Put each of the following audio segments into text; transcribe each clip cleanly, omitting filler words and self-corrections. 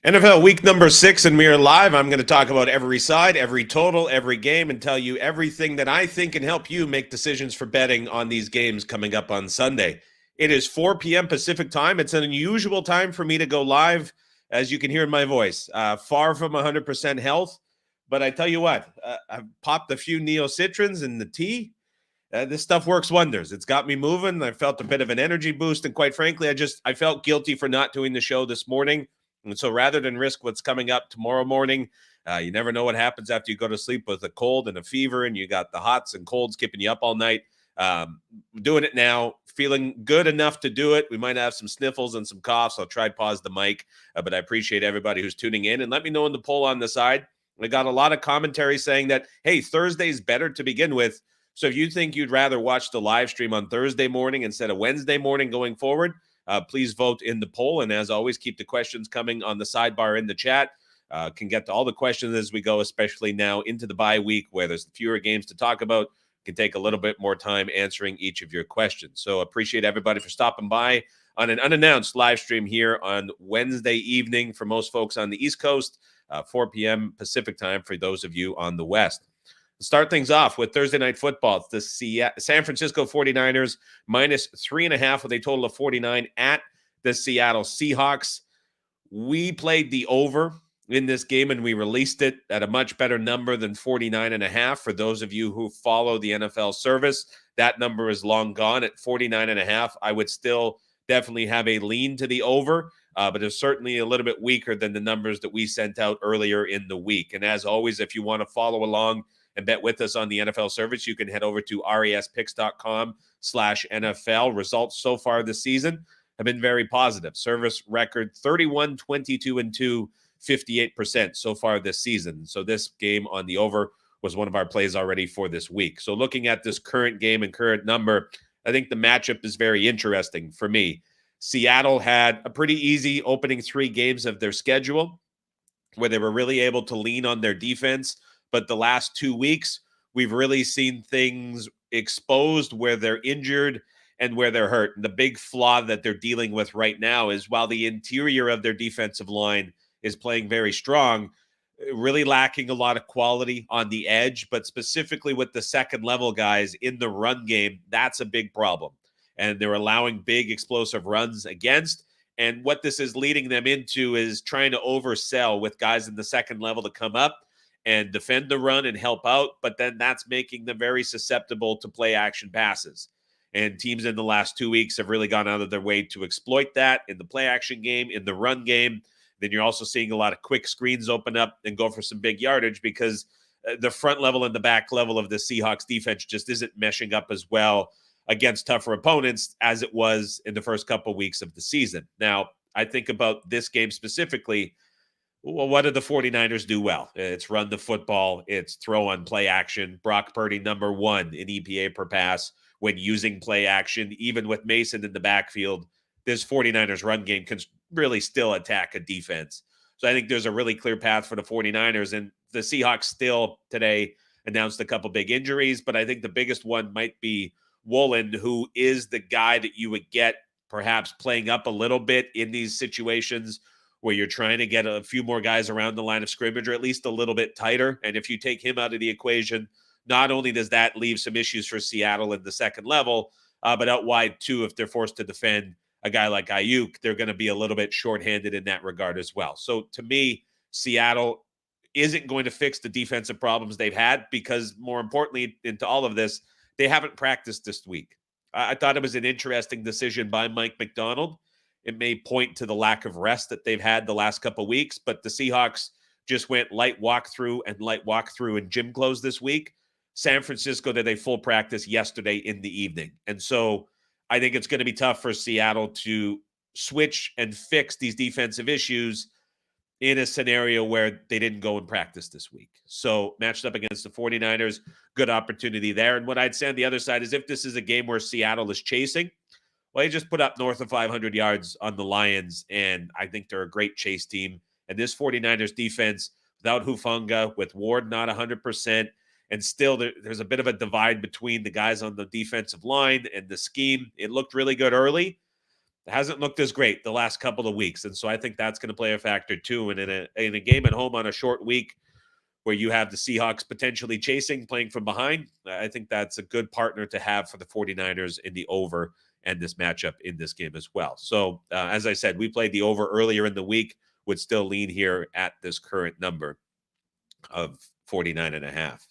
NFL week number 6, and we are live. I'm going to talk about every side, every total, every game, and tell you everything that I think can help you make decisions for betting on these games coming up on Sunday. It is 4 p.m. Pacific time. It's an unusual time for me to go live, as you can hear in my voice. Far from 100% health, but I tell you what, I've popped a few Neocitrins in the tea. This stuff works wonders. It's got me moving. I felt a bit of an energy boost, and quite frankly, I felt guilty for not doing the show this morning. And so rather than risk what's coming up tomorrow morning, you never know what happens after you go to sleep with a cold and a fever and you got the hots and colds keeping you up all night. Doing it now, feeling good enough to do it. We might have some sniffles and some coughs. I'll try to pause the mic, but I appreciate everybody who's tuning in. And let me know in the poll on the side. I got a lot of commentary saying that, hey, Thursday's better to begin with. So if you think you'd rather watch the live stream on Thursday morning instead of Wednesday morning going forward, please vote in the poll. And as always, keep the questions coming on the sidebar in the chat. Can get to all the questions as we go, especially now into the bye week where there's fewer games to talk about. Can take a little bit more time answering each of your questions. So appreciate everybody for stopping by on an unannounced live stream here on Wednesday evening for most folks on the East Coast, 4 p.m. Pacific time for those of you on the West. Start things off with Thursday Night Football. It's the San Francisco 49ers minus 3.5 with a total of 49 at the Seattle Seahawks. We played the over in this game, and we released it at a much better number than 49.5. For those of you who follow the NFL service, that number is long gone at 49.5. I would still definitely have a lean to the over, but it's certainly a little bit weaker than the numbers that we sent out earlier in the week. And as always, if you want to follow along and bet with us on the NFL service, you can head over to raspicks.com/NFL. Results so far this season have been very positive. Service record 31, 22, and 2, 58% so far this season. So this game on the over was one of our plays already for this week. So looking at this current game and current number, I think the matchup is very interesting for me. Seattle had a pretty easy opening 3 games of their schedule where they were really able to lean on their defense. But the last 2 weeks, we've really seen things exposed where they're injured and where they're hurt. And the big flaw that they're dealing with right now is while the interior of their defensive line is playing very strong, really lacking a lot of quality on the edge, but specifically with the second level guys in the run game, that's a big problem. And they're allowing big explosive runs against. And what this is leading them into is trying to oversell with guys in the second level to come up and defend the run and help out, but then that's making them very susceptible to play action passes. And teams in the last 2 weeks have really gone out of their way to exploit that in the play action game, in the run game. Then you're also seeing a lot of quick screens open up and go for some big yardage because the front level and the back level of the Seahawks defense just isn't meshing up as well against tougher opponents as it was in the first couple of weeks of the season. Now, I think about this game specifically. Well, what did the 49ers do well? It's run the football. It's throw on play action. Brock Purdy, number 1 in EPA per pass when using play action. Even with Mason in the backfield, this 49ers run game can really still attack a defense. So I think there's a really clear path for the 49ers. And the Seahawks still today announced a couple big injuries, but I think the biggest one might be Woolen, who is the guy that you would get perhaps playing up a little bit in these situations where you're trying to get a few more guys around the line of scrimmage or at least a little bit tighter. And if you take him out of the equation, not only does that leave some issues for Seattle in the second level, but out wide too, if they're forced to defend a guy like Ayuk, they're going to be a little bit shorthanded in that regard as well. So to me, Seattle isn't going to fix the defensive problems they've had because more importantly into all of this, they haven't practiced this week. I thought it was an interesting decision by Mike Macdonald. It may point to the lack of rest that they've had the last couple of weeks, but the Seahawks just went light walkthrough and gym clothes this week. San Francisco did a full practice yesterday in the evening. And so I think it's going to be tough for Seattle to switch and fix these defensive issues in a scenario where they didn't go and practice this week. So matched up against the 49ers, good opportunity there. And what I'd say on the other side is if this is a game where Seattle is chasing, well, they just put up north of 500 yards on the Lions, and I think they're a great chase team. And this 49ers defense, without Hufanga, with Ward not 100%, and still there's a bit of a divide between the guys on the defensive line and the scheme. It looked really good early, hasn't looked as great the last couple of weeks. And so I think that's going to play a factor too. And in a game at home on a short week where you have the Seahawks potentially chasing, playing from behind, I think that's a good partner to have for the 49ers in the over and this matchup in this game as well. So as I said, we played the over earlier in the week, would still lean here at this current number of 49.5.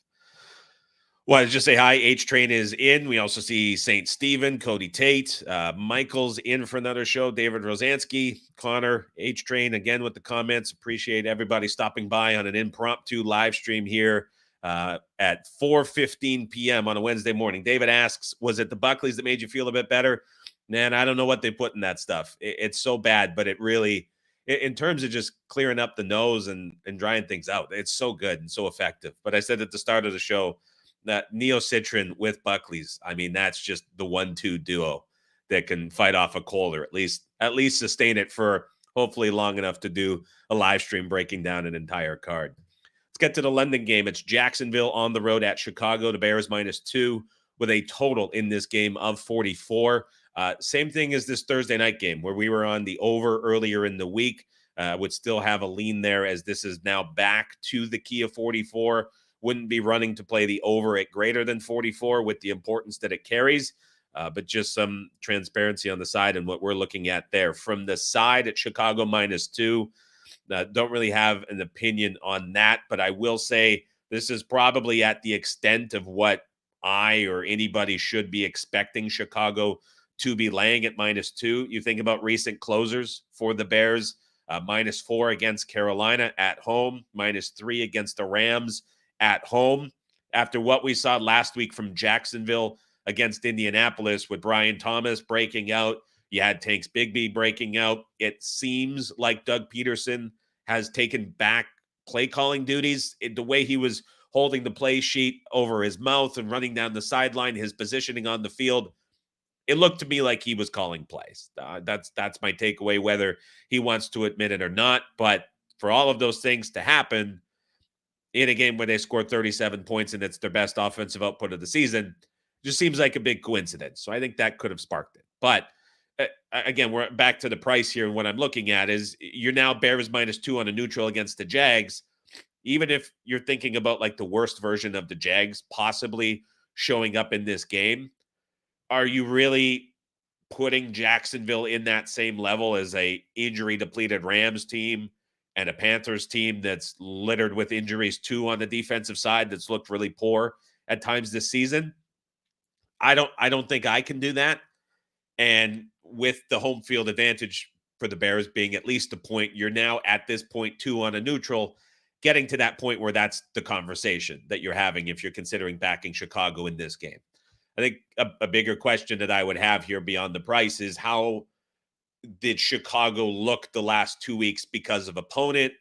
Well, just say hi. H Train is in. We also see St. Stephen, Cody Tate, Michael's in for another show. David Rosansky, Connor, H Train again with the comments. Appreciate everybody stopping by on an impromptu live stream here at 4:15 p.m. on a Wednesday morning. David asks, was it the Buckleys that made you feel a bit better? Man, I don't know what they put in that stuff. It's so bad, but it really, in terms of just clearing up the nose and drying things out, it's so good and so effective. But I said at the start of the show, that Neocitrin with Buckley's, I mean, that's just the 1-2 duo that can fight off a cold, or at least sustain it for hopefully long enough to do a live stream breaking down an entire card. Let's get to the London game. It's Jacksonville on the road at Chicago. The Bears -2 with a total in this game of 44. Same thing as this Thursday night game where we were on the over earlier in the week. Would still have a lean there as this is now back to the key of 44. Wouldn't be running to play the over at greater than 44 with the importance that it carries, but just some transparency on the side and what we're looking at there. From the side at Chicago -2, don't really have an opinion on that, but I will say this is probably at the extent of what I or anybody should be expecting Chicago to be laying at -2. You think about recent closers for the Bears, -4 against Carolina at home, -3 against the Rams at home. After what we saw last week from Jacksonville against Indianapolis with Brian Thomas breaking out, you had Tanks Bigsby breaking out. It seems like Doug Peterson has taken back play calling duties. The way he was holding the play sheet over his mouth and running down the sideline, his positioning on the field, it looked to me like he was calling plays. That's my takeaway, whether he wants to admit it or not. But for all of those things to happen in a game where they scored 37 points and it's their best offensive output of the season, just seems like a big coincidence. So I think that could have sparked it. But again, we're back to the price here. And what I'm looking at is you're now Bears -2 on a neutral against the Jags. Even if you're thinking about like the worst version of the Jags possibly showing up in this game, are you really putting Jacksonville in that same level as a injury depleted Rams team and a Panthers team that's littered with injuries too on the defensive side that's looked really poor at times this season? I don't think I can do that. And with the home field advantage for the Bears being at least a point, you're now at this point 2 on a neutral, getting to that point where that's the conversation that you're having if you're considering backing Chicago in this game. I think a bigger question that I would have here beyond the price is how did Chicago look the last 2 weeks because of opponent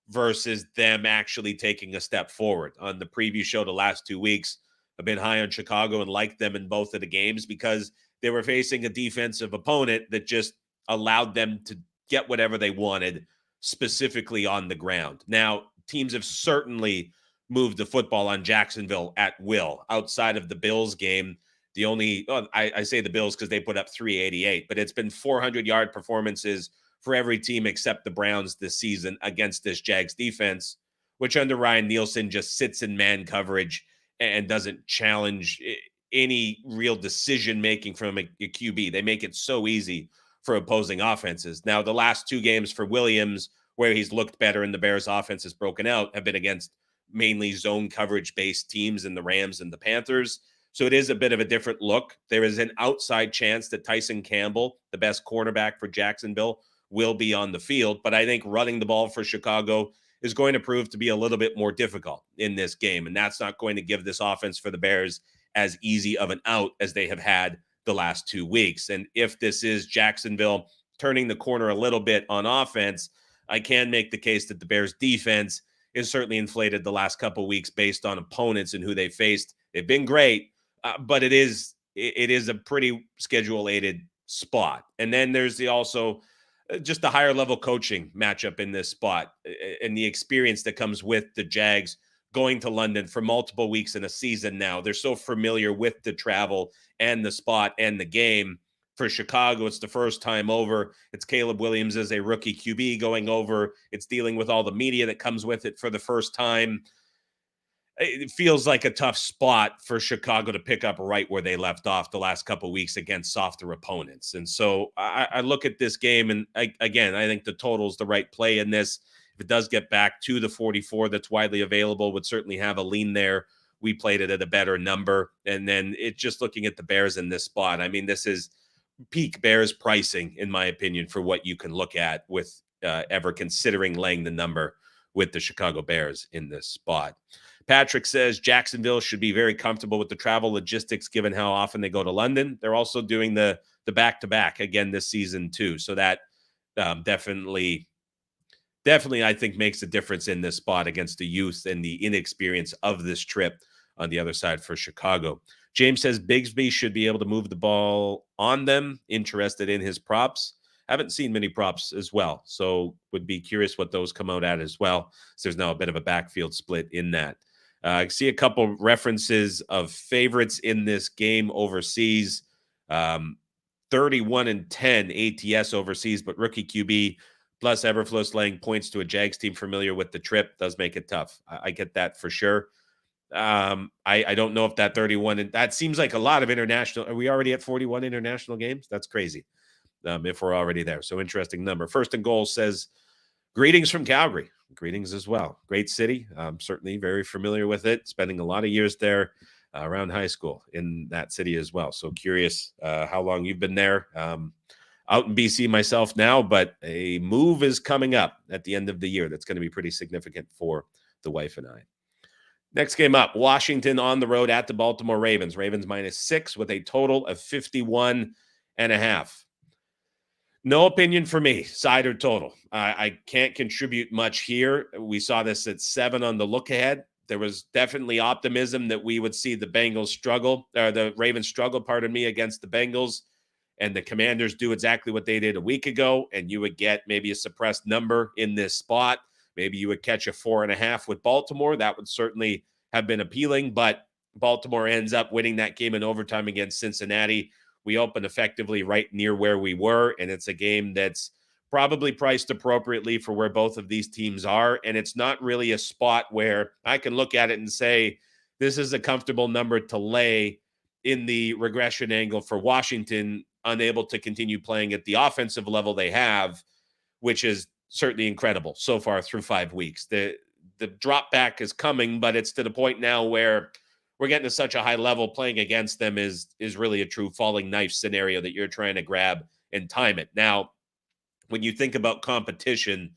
versus them actually taking a step forward? On the preview show the last 2 weeks, I've been high on Chicago and liked them in both of the games because they were facing a defensive opponent that just allowed them to get whatever they wanted, specifically on the ground. Now, teams have certainly moved the football on Jacksonville at will. Outside of the Bills game, the only, I say the Bills because they put up 388, but it's been 400-yard performances for every team except the Browns this season against this Jags defense, which under Ryan Nielsen just sits in man coverage and doesn't challenge any real decision-making from a QB. They make it so easy for opposing offenses. Now, the last 2 games for Williams, where he's looked better and the Bears offense has broken out, have been against mainly zone coverage-based teams in the Rams and the Panthers. So it is a bit of a different look. There is an outside chance that Tyson Campbell, the best cornerback for Jacksonville, will be on the field. But I think running the ball for Chicago is going to prove to be a little bit more difficult in this game. And that's not going to give this offense for the Bears as easy of an out as they have had the last 2 weeks. And if this is Jacksonville turning the corner a little bit on offense, I can make the case that the Bears defense is certainly inflated the last couple of weeks based on opponents and who they faced. They've been great. But it is a pretty schedule-aided spot. And then there's also just the higher level coaching matchup in this spot and the experience that comes with the Jags going to London for multiple weeks in a season now. They're so familiar with the travel and the spot and the game For Chicago, it's the first time over. It's Caleb Williams as a rookie QB going over. It's dealing with all the media that comes with it for the first time. It feels like a tough spot for Chicago to pick up right where they left off the last couple of weeks against softer opponents. And so I look at this game, and I think the total is the right play in this. If it does get back to the 44 that's widely available, would certainly have a lean there. We played it at a better number. And then it's just looking at the Bears in this spot. I mean, this is peak Bears pricing, in my opinion, for what you can look at with ever considering laying the number with the Chicago Bears in this spot. Patrick says Jacksonville should be very comfortable with the travel logistics given how often they go to London. They're also doing the back-to-back again this season too. So that definitely I think makes a difference in this spot against the youth and the inexperience of this trip on the other side for Chicago. James says Bigsby should be able to move the ball on them. Interested in his props. Haven't seen many props as well, so would be curious what those come out at as well. So there's now a bit of a backfield split in that. I see a couple references of favorites in this game overseas. 31-10 ATS overseas, but rookie QB plus Eberflus laying points to a Jags team familiar with the trip does make it tough. I get that for sure. I don't know if that 31, and that seems like a lot of international. Are we already at 41 international games? That's crazy. If we're already there. So interesting number. First and Goal says, greetings from Calgary. Greetings as well. Great city. I'm certainly very familiar with it. Spending a lot of years there around high school in that city as well. So curious how long you've been there. Out in BC myself now, but a move is coming up at the end of the year. That's going to be pretty significant for the wife and I. Next game up, Washington on the road at the Baltimore Ravens. Ravens -6 with a total of 51.5. No opinion for me, side or total. I can't contribute much here. We saw this at 7 on the look ahead. There was definitely optimism that we would see the Ravens struggle, against the Bengals, and the Commanders do exactly what they did a week ago, and you would get maybe a suppressed number in this spot. Maybe you would catch a 4.5 with Baltimore. That would certainly have been appealing, but Baltimore ends up winning that game in overtime against Cincinnati. We opened effectively right near where we were, and it's a game that's probably priced appropriately for where both of these teams are, and it's not really a spot where I can look at it and say, this is a comfortable number to lay in the regression angle for Washington, unable to continue playing at the offensive level they have, which is certainly incredible so far through 5 weeks. The drop back is coming, but it's to the point now where we're getting to such a high level. Playing against them is really a true falling knife scenario that you're trying to grab and time it. Now, when you think about competition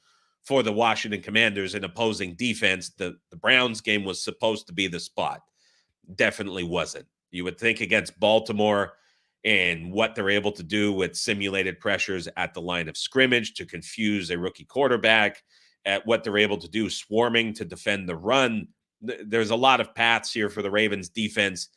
for the Washington Commanders and opposing defense, the Browns game was supposed to be the spot. Definitely wasn't. You would think against Baltimore and what they're able to do with simulated pressures at the line of scrimmage to confuse a rookie quarterback, at what they're able to do swarming to defend the run. There's a lot of paths here for the Ravens defense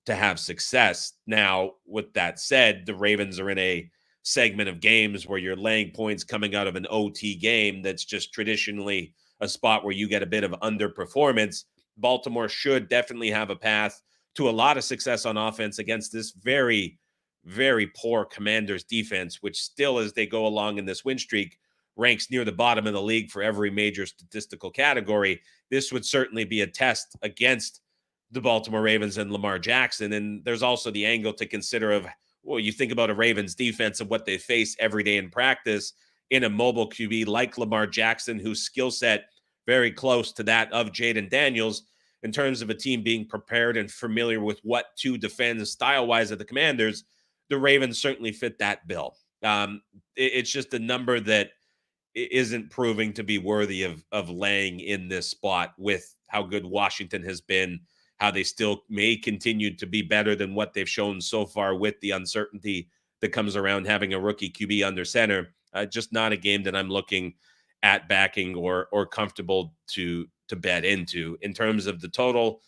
to have success. Now, with that said, the Ravens are in a segment of games where you're laying points coming out of an OT game that's just traditionally a spot where you get a bit of underperformance. Baltimore should definitely have a path to a lot of success on offense against this very, very poor Commanders defense, which still, as they go along in this win streak, ranks near the bottom of the league for every major statistical category. This would certainly be a test against the Baltimore Ravens and Lamar Jackson. And there's also the angle to consider of, well, you think about a Ravens defense and what they face every day in practice in a mobile QB like Lamar Jackson, whose skill set very close to that of Jaden Daniels in terms of a team being prepared and familiar with what to defend style-wise of the Commanders. The Ravens certainly fit that bill. It's just a number that isn't proving to be worthy of laying in this spot with how good Washington has been, how they still may continue to be better than what they've shown so far with the uncertainty that comes around having a rookie QB under center. Just not a game that I'm looking at backing or comfortable to bet into. In terms of the total,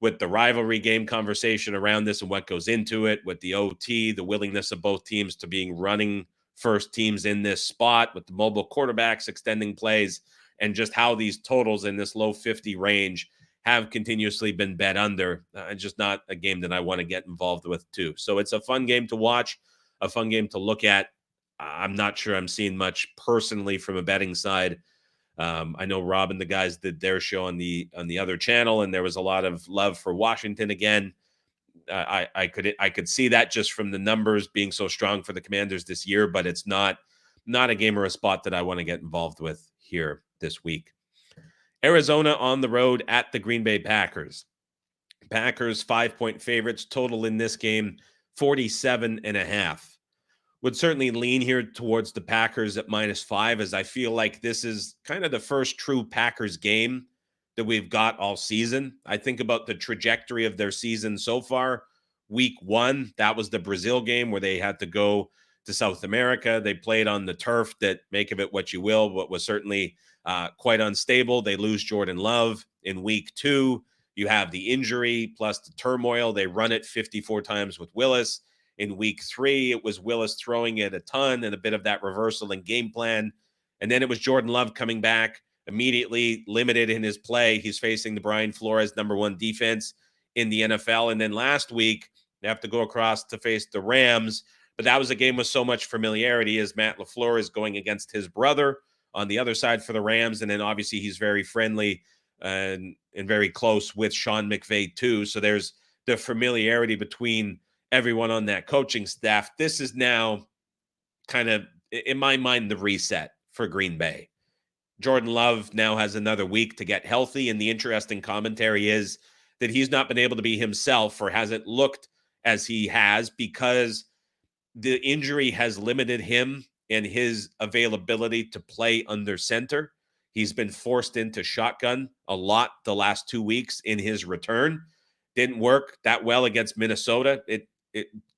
with the rivalry game conversation around this and what goes into it, with the OT, the willingness of both teams to being running first teams in this spot, with the mobile quarterbacks extending plays, and just how these totals in this low 50 range have continuously been bet under. Just not a game that I want to get involved with too. So it's a fun game to watch. a fun game to look at. I'm not sure I'm seeing much personally from a betting side. I know Rob and the guys did their show on the other channel, and there was a lot of love for Washington again. I could see that just from the numbers being so strong for the Commanders this year, but it's not a game or a spot that I want to get involved with here this week. Arizona on the road at the Green Bay Packers. Packers 5-point favorites, total in this game 47.5. Would certainly lean here towards the Packers at -5, as I feel like this is kind of the first true Packers game that we've got all season. I think about the trajectory of their season so far. Week 1, that was the Brazil game where they had to go to South America. They played on the turf that, make of it what you will, but was certainly quite unstable. They lose Jordan Love. In week 2, you have the injury plus the turmoil. They run it 54 times with Willis. In week 3, it was Willis throwing it a ton and a bit of that reversal in game plan. And then it was Jordan Love coming back, immediately limited in his play. He's facing the Brian Flores #1 defense in the NFL. And then last week, they have to go across to face the Rams. But that was a game with so much familiarity, as Matt LaFleur is going against his brother on the other side for the Rams. And then obviously he's very friendly and very close with Sean McVay too. So there's the familiarity between everyone on that coaching staff. This is now kind of, in my mind, the reset for Green Bay. Jordan Love now has another week to get healthy. And the interesting commentary is that he's not been able to be himself, or hasn't looked as he has, because the injury has limited him and his availability to play under center. He's been forced into shotgun a lot the last 2 weeks in his return. Didn't work that well against Minnesota. It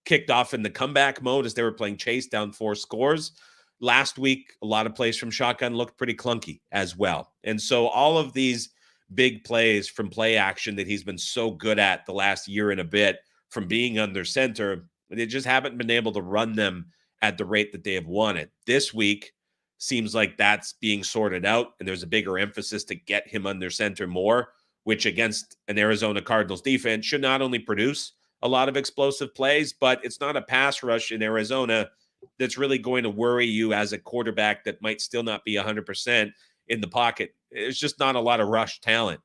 kicked off in the comeback mode as they were playing chase down 4 scores. Last week, a lot of plays from shotgun looked pretty clunky as well. And so all of these big plays from play action that he's been so good at the last year and a bit from being under center, they just haven't been able to run them at the rate that they have wanted. This week seems like that's being sorted out, and there's a bigger emphasis to get him under center more, which against an Arizona Cardinals defense should not only produce a lot of explosive plays, but it's not a pass rush in Arizona that's really going to worry you as a quarterback that might still not be 100% in the pocket. There's just not a lot of rush talent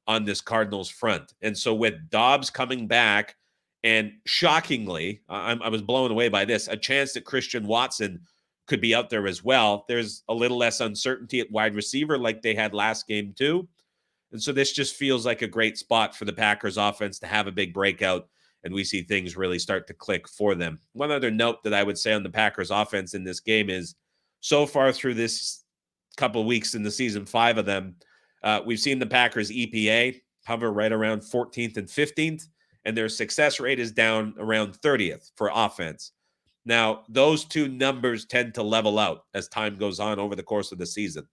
on this Cardinals front. And so with Dobbs coming back, and shockingly, I was blown away by this, a chance that Christian Watson could be out there as well. There's a little less uncertainty at wide receiver like they had last game too. And so this just feels like a great spot for the Packers offense to have a big breakout, and we see things really start to click for them. One other note that I would say on the Packers offense in this game is, so far through this couple of weeks in the season, 5 of them, we've seen the Packers EPA hover right around 14th and 15th, and their success rate is down around 30th for offense. Now, those two numbers tend to level out as time goes on over the course of the season.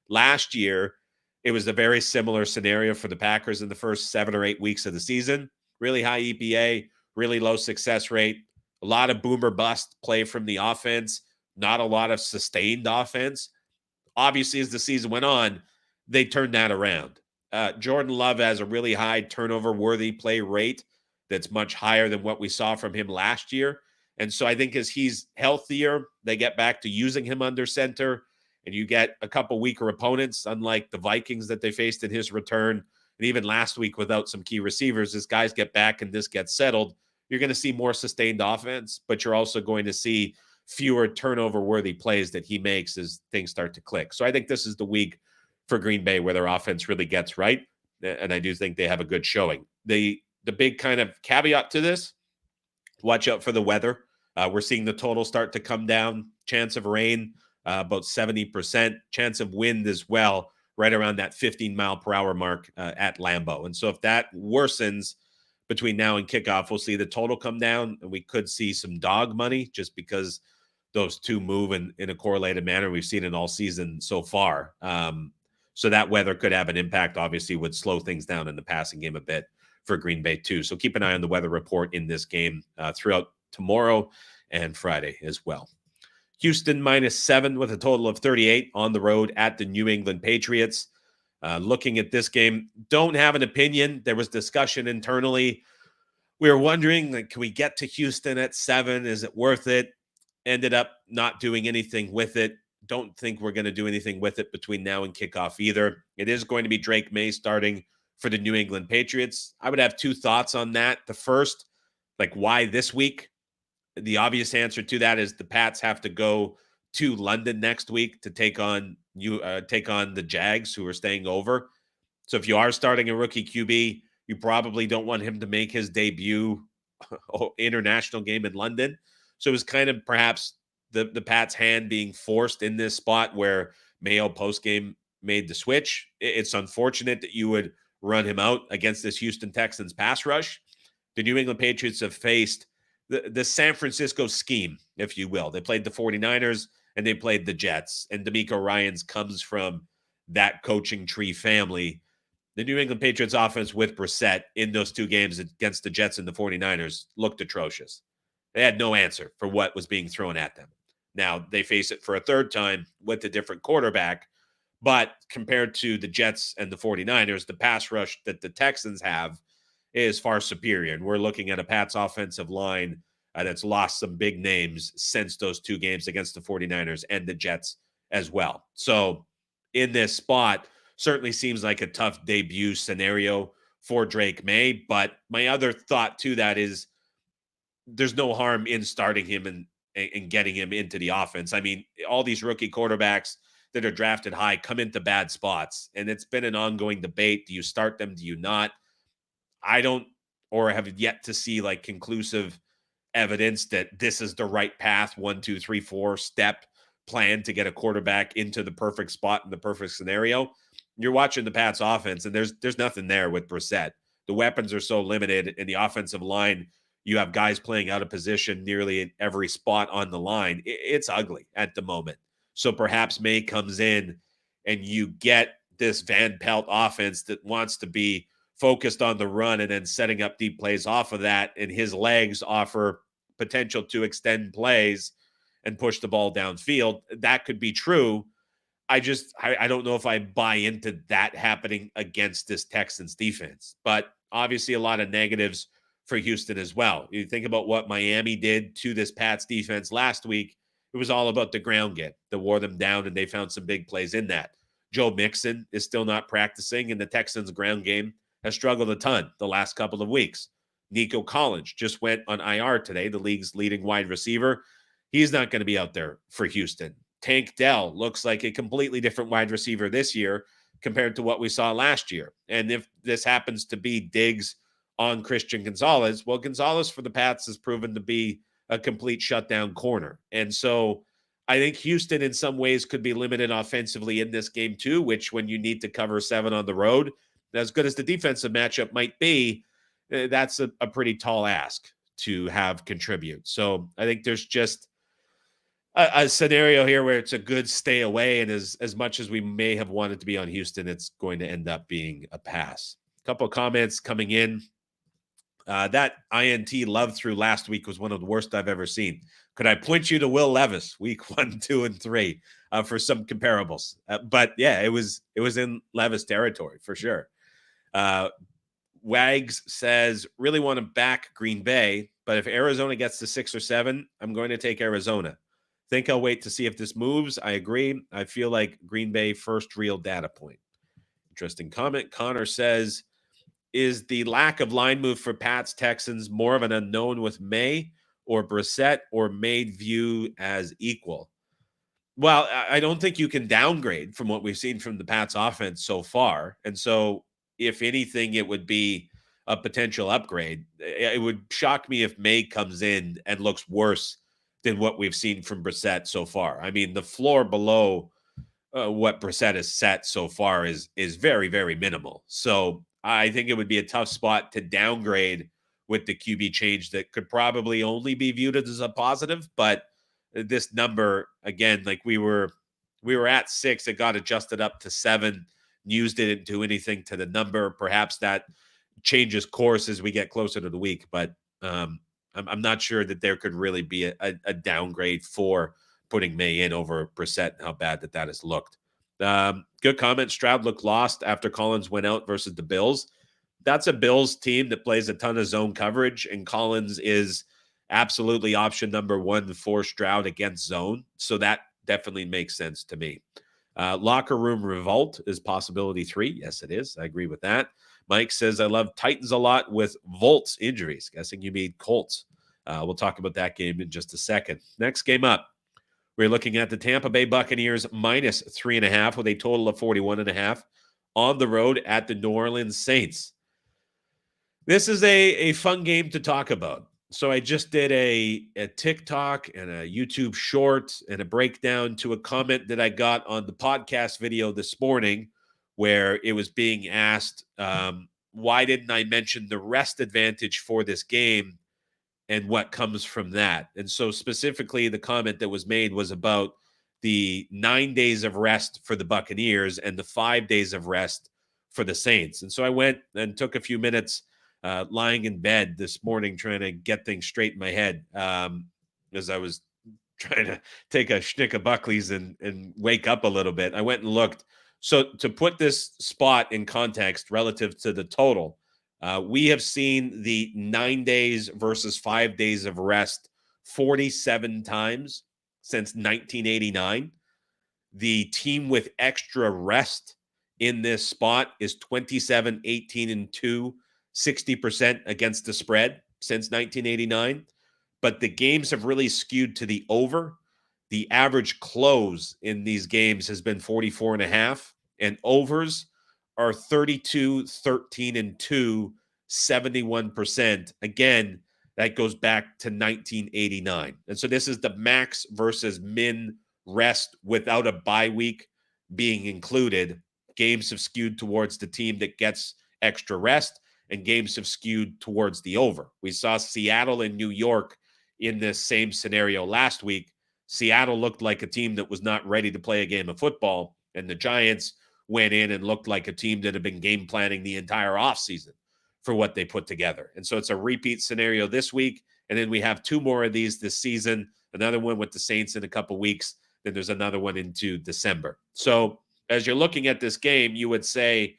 Last year, it was a very similar scenario for the Packers in the first 7 or 8 weeks of the season. Really high EPA, really low success rate, a lot of boomer bust play from the offense, not a lot of sustained offense. Obviously, as the season went on, they turned that around. Jordan Love has a really high turnover-worthy play rate that's much higher than what we saw from him last year. And so I think as he's healthier, they get back to using him under center, and you get a couple weaker opponents, unlike the Vikings that they faced in his return. And even last week without some key receivers, as guys get back and this gets settled, you're going to see more sustained offense, but you're also going to see fewer turnover-worthy plays that he makes as things start to click. So I think this is the week for Green Bay where their offense really gets right, and I do think they have a good showing. The big kind of caveat to this, watch out for the weather. We're seeing the total start to come down. Chance of rain, about 70%. Chance of wind as well, right around that 15-mile-per-hour mark at Lambeau. And so if that worsens between now and kickoff, we'll see the total come down, and we could see some dog money just because those two move in a correlated manner. We've seen it all season so far. So that weather could have an impact, obviously, would slow things down in the passing game a bit for Green Bay too. So keep an eye on the weather report in this game throughout tomorrow and Friday as well. Houston -7 with a total of 38 on the road at the New England Patriots. Looking at this game, don't have an opinion. There was discussion internally. We were wondering, like, can we get to Houston at 7? Is it worth it? ended up not doing anything with it. Don't think we're going to do anything with it between now and kickoff either. It is going to be Drake May starting for the New England Patriots. I would have two thoughts on that. The first, like, why this week? The obvious answer to that is the Pats have to go to London next week to take on the Jags, who are staying over. So if you are starting a rookie QB, you probably don't want him to make his debut international game in London. So it was kind of perhaps the Pats' hand being forced in this spot where Mayo postgame made the switch. It's unfortunate that you would run him out against this Houston Texans pass rush. The New England Patriots have faced the San Francisco scheme, if you will. They played the 49ers and they played the Jets. And DeMeco Ryans comes from that coaching tree family. The New England Patriots offense with Brissett in those two games against the Jets and the 49ers looked atrocious. They had no answer for what was being thrown at them. Now, they face it for a third time with a different quarterback, but compared to the Jets and the 49ers, the pass rush that the Texans have is far superior. And we're looking at a Pats offensive line that's lost some big names since those two games against the 49ers and the Jets as well. So in this spot, certainly seems like a tough debut scenario for Drake May. But my other thought to that is there's no harm in starting him and getting him into the offense. I mean, all these rookie quarterbacks that are drafted high come into bad spots. And it's been an ongoing debate. Do you start them? Do you not? I don't, or have yet to see like conclusive evidence that this is the right path, 1, 2, 3, 4 step plan to get a quarterback into the perfect spot in the perfect scenario. You're watching the Pats offense and there's nothing there with Brissett. The weapons are so limited in the offensive line. You have guys playing out of position nearly in every spot on the line. It's ugly at the moment. So perhaps May comes in and you get this Van Pelt offense that wants to be focused on the run and then setting up deep plays off of that. And his legs offer potential to extend plays and push the ball downfield. That could be true. I don't know if I buy into that happening against this Texans defense, but obviously a lot of negatives for Houston as well. You think about what Miami did to this Pats defense last week. It was all about the ground game that wore them down, and they found some big plays in that. Joe Mixon is still not practicing, and the Texans ground game has struggled a ton the last couple of weeks. Nico Collins just went on IR today, the league's leading wide receiver. He's not going to be out there for Houston. Tank Dell looks like a completely different wide receiver this year compared to what we saw last year. And if this happens to be Diggs on Christian Gonzalez, well, Gonzalez for the Pats has proven to be a complete shutdown corner. And so I think Houston in some ways could be limited offensively in this game too, which when you need to cover 7 on the road, as good as the defensive matchup might be, that's a pretty tall ask to have contribute. So I think there's just a scenario here where it's a good stay away. And as much as we may have wanted to be on Houston, it's going to end up being a pass. A couple of comments coming in. That INT love through last week was one of the worst I've ever seen. Could I point you to Will Levis week 1, 2, and 3 for some comparables? But yeah, it was in Levis territory for sure. Wags says, really want to back Green Bay, but if Arizona gets to 6 or 7, I'm going to take Arizona. Think I'll wait to see if this moves. I agree. I feel like Green Bay first real data point. Interesting comment. Connor says, is the lack of line move for Pats Texans more of an unknown with May or Brissett, or made view as equal? Well, I don't think you can downgrade from what we've seen from the Pats offense so far. And so if anything, it would be a potential upgrade. It would shock me if May comes in and looks worse than what we've seen from Brissett so far. I mean, the floor below what Brissett has set so far is very, very minimal. So I think it would be a tough spot to downgrade with the QB change that could probably only be viewed as a positive. But this number, again, like we were at 6, it got adjusted up to 7. News didn't do anything to the number. Perhaps that changes course as we get closer to the week, but I'm not sure that there could really be a downgrade for putting May in over Brissett and how bad that has looked. Good comment. Stroud looked lost after Collins went out versus the Bills. That's a Bills team that plays a ton of zone coverage, and Collins is absolutely option number one for Stroud against zone. So that definitely makes sense to me. Locker room revolt is possibility 3. Yes, it is. I agree with that. Mike says, I love Titans a lot with Volt's injuries. Guessing you mean Colts. We'll talk about that game in just a second. Next game up, we're looking at the Tampa Bay Buccaneers minus 3.5 with a total of 41.5 on the road at the New Orleans Saints. This is a fun game to talk about. So I just did a TikTok and a YouTube short and a breakdown to a comment that I got on the podcast video this morning where it was being asked, why didn't I mention the rest advantage for this game and what comes from that? And so specifically the comment that was made was about the 9 days of rest for the Buccaneers and the 5 days of rest for the Saints. And so I went and took a few minutes lying in bed this morning trying to get things straight in my head as I was trying to take a schnick of Buckley's and wake up a little bit. I went and looked. So to put this spot in context relative to the total, we have seen the 9 days versus 5 days of rest 47 times since 1989. The team with extra rest in this spot is 27, 18, and 2, 60% against the spread since 1989. But the games have really skewed to the over. The average close in these games has been 44.5, and overs are 32, 13, and 2, 71%. Again, that goes back to 1989. And so this is the max versus min rest without a bye week being included. Games have skewed towards the team that gets extra rest, and games have skewed towards the over. We saw Seattle and New York in this same scenario last week. Seattle looked like a team that was not ready to play a game of football, and the Giants went in and looked like a team that had been game planning the entire offseason for what they put together. And so it's a repeat scenario this week, and then we have 2 more of these this season, another one with the Saints in a couple weeks, then there's another one into December. So as you're looking at this game, you would say,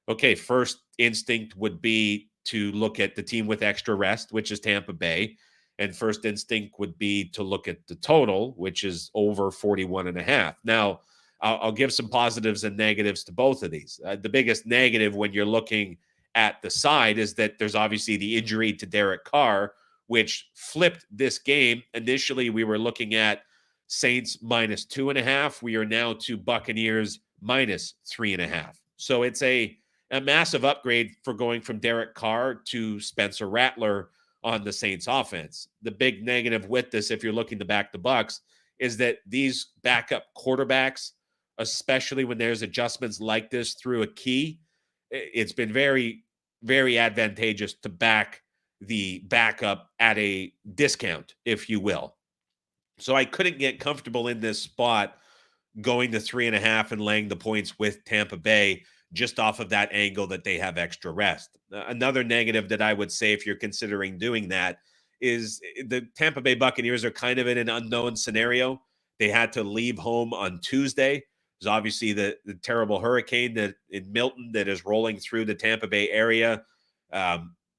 okay, first instinct would be to look at the team with extra rest, which is Tampa Bay. And first instinct would be to look at the total, which is over 41.5. Now, I'll give some positives and negatives to both of these. The biggest negative when you're looking at the side is that there's obviously the injury to Derek Carr, which flipped this game. Initially, we were looking at Saints minus 2.5. We are now to Buccaneers minus 3.5. So it's a massive upgrade for going from Derek Carr to Spencer Rattler on the Saints offense. The big negative with this, if you're looking to back the Bucs, is that these backup quarterbacks, especially when there's adjustments like this through a key, it's been very, very advantageous to back the backup at a discount, if you will. So I couldn't get comfortable in this spot going to 3.5 and laying the points with Tampa Bay just off of that angle that they have extra rest. Another negative that I would say if you're considering doing that is the Tampa Bay Buccaneers are kind of in an unknown scenario. They had to leave home on Tuesday. There's obviously the terrible hurricane that in Milton that is rolling through the Tampa Bay area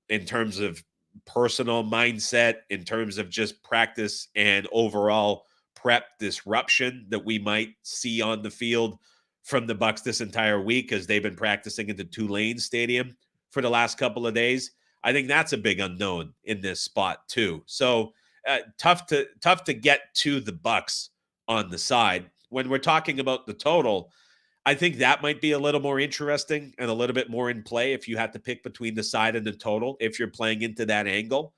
in terms of personal mindset, in terms of just practice and overall prep disruption that we might see on the field from the Bucs this entire week as they've been practicing at the Tulane Stadium for the last couple of days. I think that's a big unknown in this spot too. So tough to get to the Bucs on the side. When we're talking about the total, I think that might be a little more interesting and a little bit more in play if you had to pick between the side and the total. If you're playing into that angle,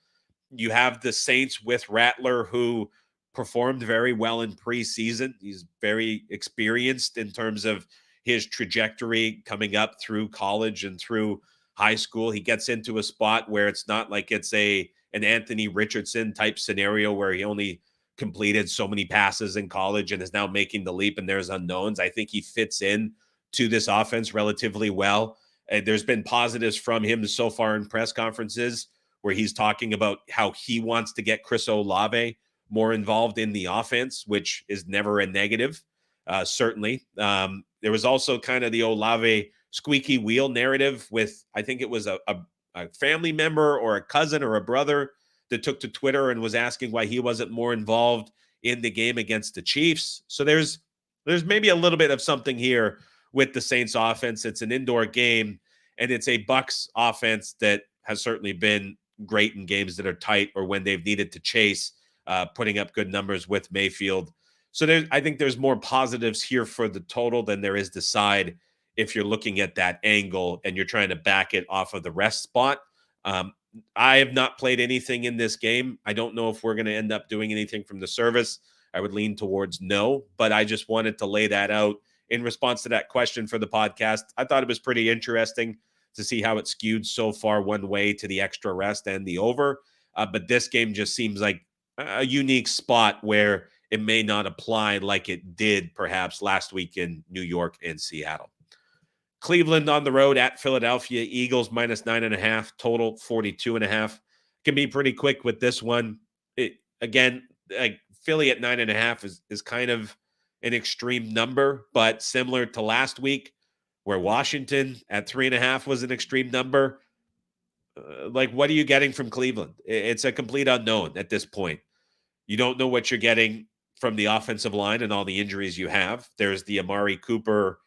you have the Saints with Rattler, who performed very well in preseason. He's very experienced in terms of his trajectory coming up through college and through high school. He gets into a spot where it's not like it's an Anthony Richardson type scenario where he only completed so many passes in college and is now making the leap and there's unknowns. I think he fits in to this offense relatively well. There's been positives from him so far in press conferences where he's talking about how he wants to get Chris Olave more involved in the offense, which is never a negative, certainly. There was also kind of the Olave squeaky wheel narrative with, I think it was a family member or a cousin or a brother that took to Twitter and was asking why he wasn't more involved in the game against the Chiefs. So there's maybe a little bit of something here with the Saints offense. It's an indoor game, and it's a Bucs offense that has certainly been great in games that are tight or when they've needed to chase, putting up good numbers with Mayfield. So I think there's more positives here for the total than there is the side if you're looking at that angle and you're trying to back it off of the rest spot. I have not played anything in this game. I don't know if we're going to end up doing anything from the service. I would lean towards no, but I just wanted to lay that out in response to that question for the podcast. I thought it was pretty interesting to see how it skewed so far one way to the extra rest and the over. But this game just seems like a unique spot where it may not apply like it did perhaps last week in New York and Seattle. Cleveland on the road at Philadelphia. Eagles -9.5, total 42.5. Can be pretty quick with this one. Philly at 9.5 is kind of an extreme number, but similar to last week where Washington at 3.5 was an extreme number. What are you getting from Cleveland? It's a complete unknown at this point. You don't know what you're getting from the offensive line and all the injuries you have. There's the Amari Cooper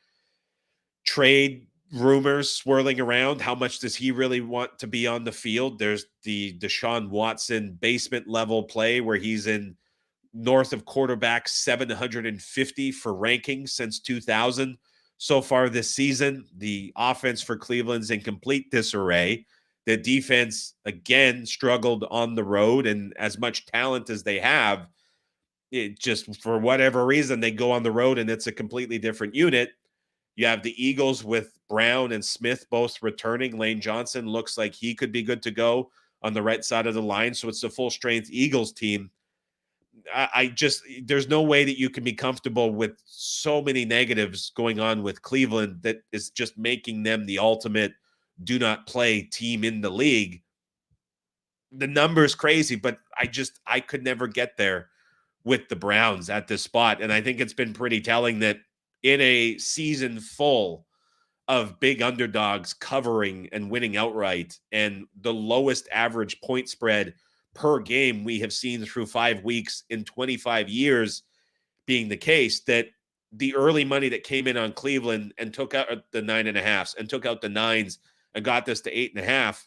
trade rumors swirling around. How much does he really want to be on the field? There's the Deshaun Watson basement level play where he's in north of quarterback 750 for rankings since 2000 so far this season. The offense for Cleveland's in complete disarray. The defense, again, struggled on the road, and as much talent as they have, it just, for whatever reason, they go on the road and it's a completely different unit. You have the Eagles with Brown and Smith both returning. Lane Johnson looks like he could be good to go on the right side of the line. So it's a full-strength Eagles team. There's no way that you can be comfortable with so many negatives going on with Cleveland that is just making them the ultimate do not play team in the league. The number is crazy, but I could never get there with the Browns at this spot. And I think it's been pretty telling that in a season full of big underdogs covering and winning outright, and the lowest average point spread per game we have seen through 5 weeks in 25 years being the case, that the early money that came in on Cleveland and took out the 9.5s and took out the 9s and got this to 8.5,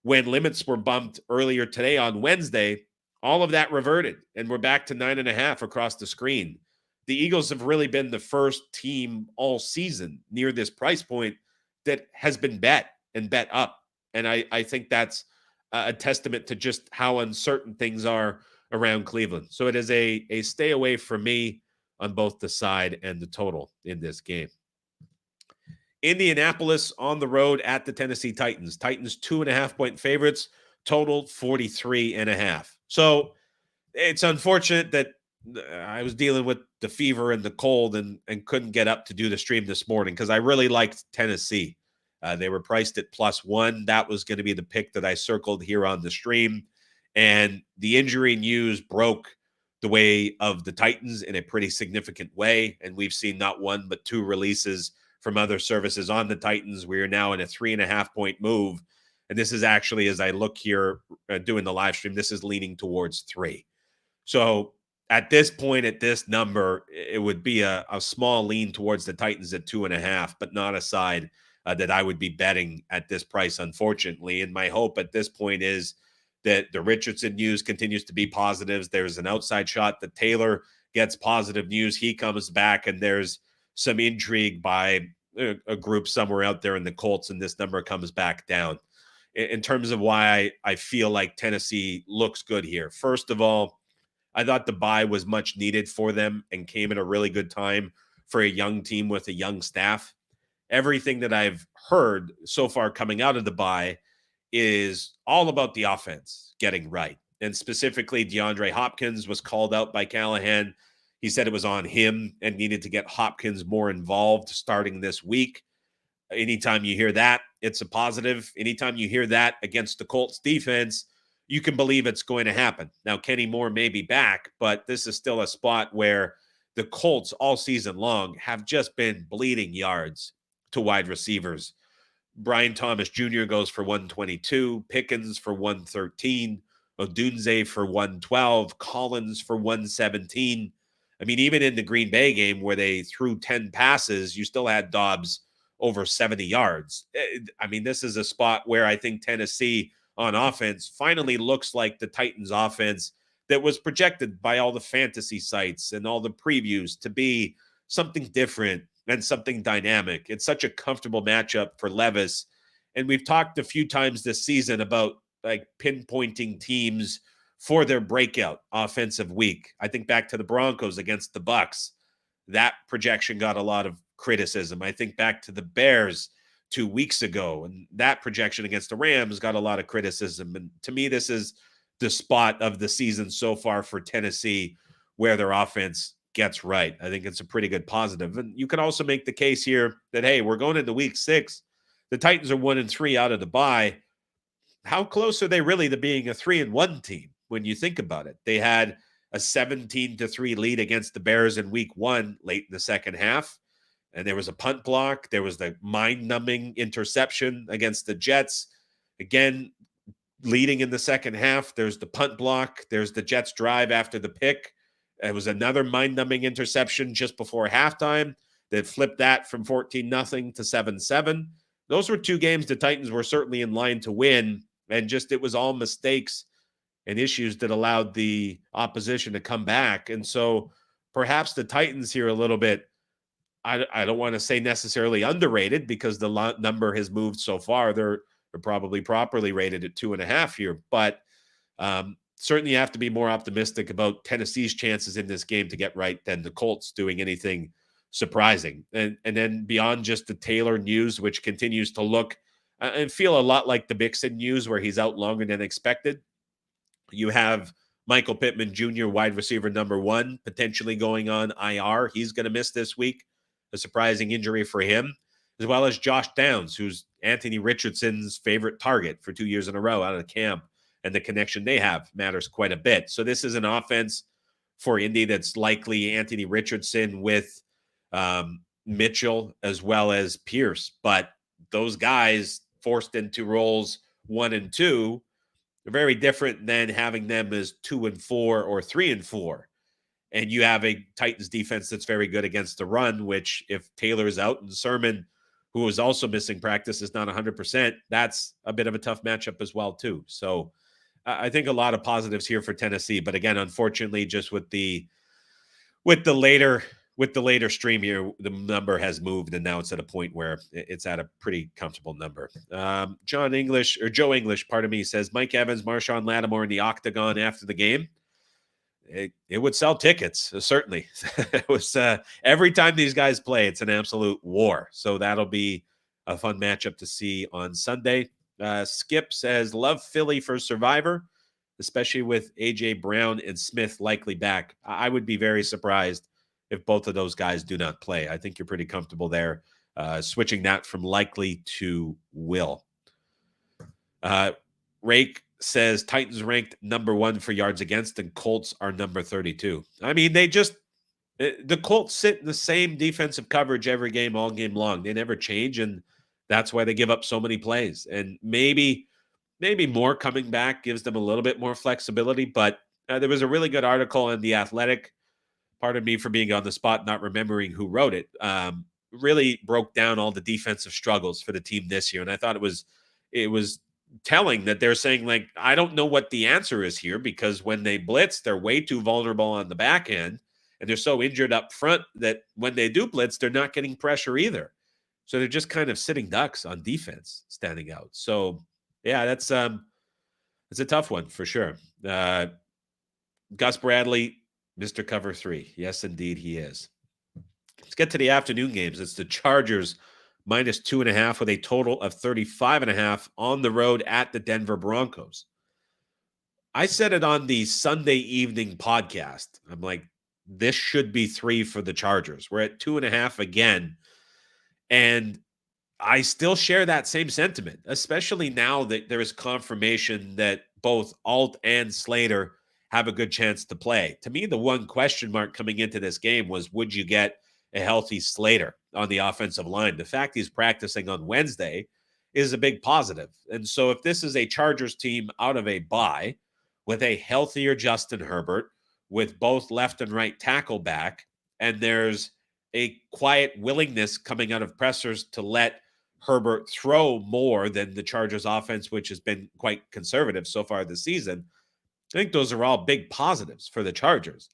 when limits were bumped earlier today on Wednesday, all of that reverted and we're back to 9.5 across the screen. The Eagles have really been the first team all season near this price point that has been bet and bet up. And I think that's a testament to just how uncertain things are around Cleveland. So it is a stay away for me on both the side and the total in this game. Indianapolis on the road at the Tennessee Titans. Titans 2.5-point favorites, total 43.5. So it's unfortunate that I was dealing with the fever and the cold and couldn't get up to do the stream this morning because I really liked Tennessee. They were priced at +1. That was going to be the pick that I circled here on the stream. And the injury news broke the way of the Titans in a pretty significant way. And we've seen not one, but two releases from other services on the Titans. We are now in a 3.5-point move. And this is actually, as I look here doing the live stream, this is leaning towards 3. So at this point, at this number, it would be a small lean towards the Titans at 2.5, but not a side that I would be betting at this price, unfortunately. And my hope at this point is that the Richardson news continues to be positives. There's an outside shot that Taylor gets positive news. He comes back, and there's some intrigue by a group somewhere out there in the Colts, and this number comes back down. In terms of why I feel like Tennessee looks good here. First of all, I thought the bye was much needed for them and came at a really good time for a young team with a young staff. Everything that I've heard so far coming out of the bye is all about the offense getting right. And specifically, DeAndre Hopkins was called out by Callahan. He said it was on him and needed to get Hopkins more involved starting this week. Anytime you hear that, it's a positive. Anytime you hear that against the Colts defense, you can believe it's going to happen. Now, Kenny Moore may be back, but this is still a spot where the Colts all season long have just been bleeding yards to wide receivers. Brian Thomas Jr. goes for 122, Pickens for 113, Odunze for 112, Collins for 117. I mean, even in the Green Bay game where they threw 10 passes, you still had Dobbs over 70 yards. I mean, this is a spot where I think Tennessee on offense finally looks like the Titans offense that was projected by all the fantasy sites and all the previews to be something different and something dynamic. It's such a comfortable matchup for Levis. And we've talked a few times this season about like pinpointing teams for their breakout offensive week. I think back to the Broncos against the Bucks. That projection got a lot of criticism. I think back to the Bears 2 weeks ago, and that projection against the Rams got a lot of criticism. And to me, this is the spot of the season so far for Tennessee where their offense gets right. I think it's a pretty good positive. And you can also make the case here that, hey, we're going into week 6. The Titans are 1-3 out of the bye. How close are they really to being a 3-1 team when you think about it? They had a 17-3 lead against the Bears in week 1 late in the second half. And there was a punt block. There was the mind-numbing interception against the Jets. Again, leading in the second half, there's the punt block. There's the Jets drive after the pick. It was another mind-numbing interception just before halftime that flipped that from 14-0 to 7-7. Those were 2 games the Titans were certainly in line to win, and just it was all mistakes and issues that allowed the opposition to come back. And so perhaps the Titans here a little bit, I don't want to say necessarily underrated because the number has moved so far. They're probably properly rated at 2.5 here, but certainly you have to be more optimistic about Tennessee's chances in this game to get right than the Colts doing anything surprising. And then beyond just the Taylor news, which continues to look and feel a lot like the Mixon news where he's out longer than expected, you have Michael Pittman Jr., wide receiver number 1, potentially going on IR. He's going to miss this week, a surprising injury for him, as well as Josh Downs, who's Anthony Richardson's favorite target for 2 years in a row out of camp, and the connection they have matters quite a bit. So this is an offense for Indy that's likely Anthony Richardson with Mitchell as well as Pierce. But those guys forced into roles 1 and 2 are very different than having them as 2 and 4 or 3 and 4. And you have a Titans defense that's very good against the run, which if Taylor's out and Sermon, who is also missing practice, is not 100%, that's a bit of a tough matchup as well, too. So I think a lot of positives here for Tennessee. But again, unfortunately, just with the later stream here, the number has moved, and now it's at a point where it's at a pretty comfortable number. Joe English, pardon me, says Mike Evans, Marshawn Lattimore in the octagon after the game. It would sell tickets, certainly. It was every time these guys play, it's an absolute war. So that'll be a fun matchup to see on Sunday. Skip says, love Philly for Survivor, especially with A.J. Brown and Smith likely back. I would be very surprised if both of those guys do not play. I think you're pretty comfortable there, switching that from likely to will. Rake says Titans ranked number 1 for yards against and Colts are number 32. I mean, the Colts sit in the same defensive coverage every game, all game long. They never change, and that's why they give up so many plays. And maybe more coming back gives them a little bit more flexibility, but there was a really good article in The Athletic. Pardon me for being on the spot, not remembering who wrote it. Really broke down all the defensive struggles for the team this year. And I thought it was telling that they're saying, like, I don't know what the answer is here because when they blitz, they're way too vulnerable on the back end. And they're so injured up front that when they do blitz, they're not getting pressure either. So they're just kind of sitting ducks on defense, standing out. So, yeah, it's a tough one for sure. Gus Bradley, Mr. Cover 3. Yes, indeed, he is. Let's get to the afternoon games. It's the Chargers minus 2.5 with a total of 35.5 on the road at the Denver Broncos. I said it on the Sunday evening podcast. I'm like, this should be 3 for the Chargers. We're at 2.5 again. And I still share that same sentiment, especially now that there is confirmation that both Alt and Slater have a good chance to play. To me, the one question mark coming into this game was, would you get a healthy Slater on the offensive line? The fact he's practicing on Wednesday is a big positive. And so if this is a Chargers team out of a bye with a healthier Justin Herbert, with both left and right tackle back, and there's a quiet willingness coming out of pressers to let Herbert throw more than the Chargers offense, which has been quite conservative so far this season. I think those are all big positives for the Chargers.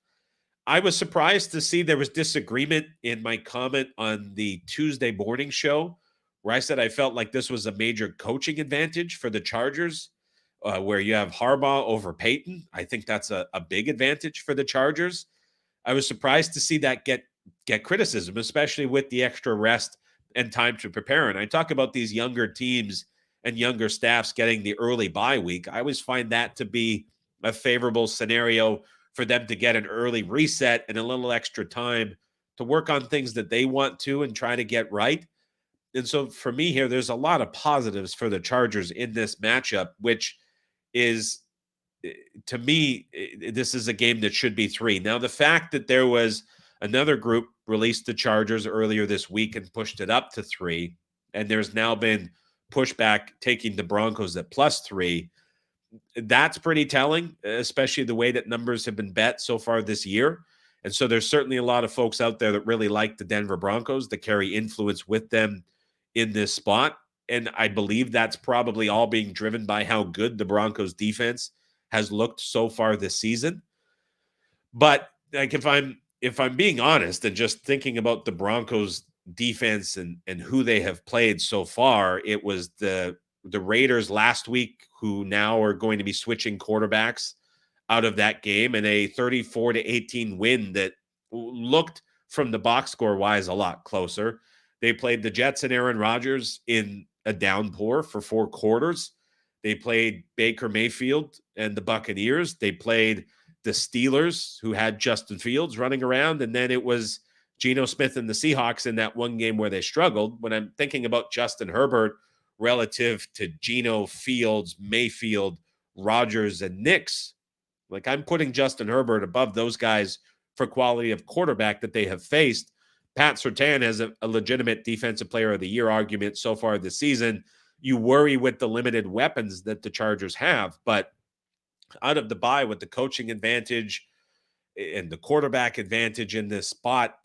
I was surprised to see there was disagreement in my comment on the Tuesday morning show where I said I felt like this was a major coaching advantage for the Chargers, where you have Harbaugh over Peyton. I think that's a big advantage for the Chargers. I was surprised to see that get criticism, especially with the extra rest and time to prepare. And I talk about these younger teams and younger staffs getting the early bye week. I always find that to be a favorable scenario for them to get an early reset and a little extra time to work on things that they want to and try to get right. And so for me here, there's a lot of positives for the Chargers in this matchup, which is, to me, this is a game that should be 3. Now, the fact that there was another group released the Chargers earlier this week and pushed it up to 3, and there's now been pushback taking the Broncos at +3, that's pretty telling, especially the way that numbers have been bet so far this year. And so there's certainly a lot of folks out there that really like the Denver Broncos, that carry influence with them in this spot. And I believe that's probably all being driven by how good the Broncos defense has looked so far this season. But like, if I'm being honest and just thinking about the Broncos defense and who they have played so far, it was the Raiders last week, who now are going to be switching quarterbacks out of that game, and a 34-18 win that looked from the box score wise a lot closer. They played the Jets and Aaron Rodgers in a downpour for 4 quarters. They played Baker Mayfield and the Buccaneers. They played the Steelers, who had Justin Fields running around, and then it was Geno Smith and the Seahawks in that one game where they struggled. When I'm thinking about Justin Herbert relative to Geno, Fields, Mayfield, Rodgers, and Nix, like, I'm putting Justin Herbert above those guys for quality of quarterback that they have faced. Pat Surtain has a legitimate defensive player of the year argument so far this season. You worry with the limited weapons that the Chargers have, but out of the bye, with the coaching advantage and the quarterback advantage in this spot,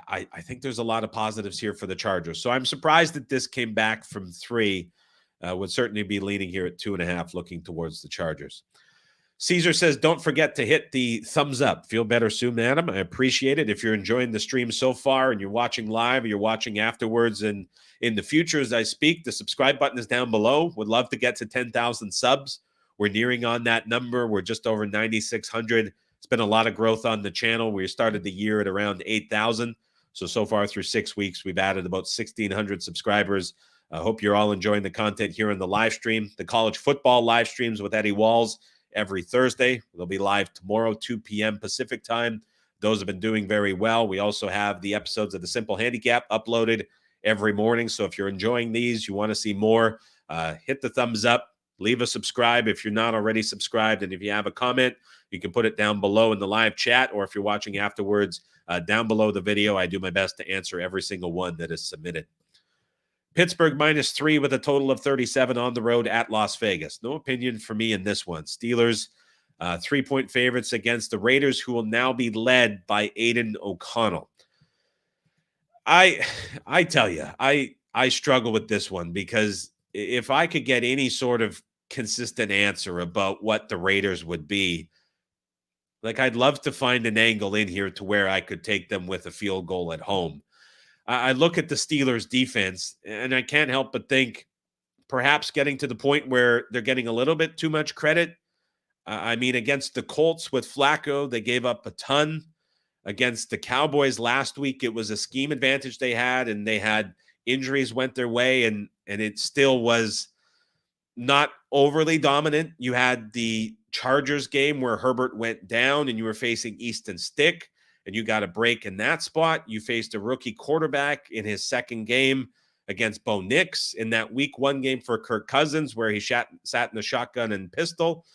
I think there's a lot of positives here for the Chargers. So I'm surprised that this came back from 3. Would certainly be leaning here at 2.5, looking towards the Chargers. Caesar says, don't forget to hit the thumbs up. Feel better soon, Adam. I appreciate it. If you're enjoying the stream so far and you're watching live or you're watching afterwards and in the future as I speak, the subscribe button is down below. Would love to get to 10,000 subs. We're nearing on that number. We're just over 9,600. It's been a lot of growth on the channel. We started the year at around 8,000. So far through 6 weeks, we've added about 1,600 subscribers. I hope you're all enjoying the content here in the live stream. The college football live streams with Eddie Walls every Thursday. They'll be live tomorrow, 2 p.m. Pacific time. Those have been doing very well. We also have the episodes of The Simple Handicap uploaded every morning. So if you're enjoying these, you want to see more, hit the thumbs up, leave a subscribe if you're not already subscribed. And if you have a comment, you can put it down below in the live chat, or if you're watching afterwards, down below the video. I do my best to answer every single one that is submitted. Pittsburgh -3 with a total of 37 on the road at Las Vegas. No opinion for me in this one. Steelers, 3-point favorites against the Raiders, who will now be led by Aiden O'Connell. I tell you, I struggle with this one, because if I could get any sort of consistent answer about what the Raiders would be, like, I'd love to find an angle in here to where I could take them with a field goal at home. I look at the Steelers defense, and I can't help but think perhaps getting to the point where they're getting a little bit too much credit. I mean, against the Colts with Flacco, they gave up a ton. Against the Cowboys last week, it was a scheme advantage they had, and they had injuries went their way, and it still was not overly dominant. You had the Chargers game where Herbert went down and you were facing Easton Stick, and you got a break in that spot. You faced a rookie quarterback in his second game against Bo Nix in that week 1 game for Kirk Cousins, where he sat in the shotgun and pistol.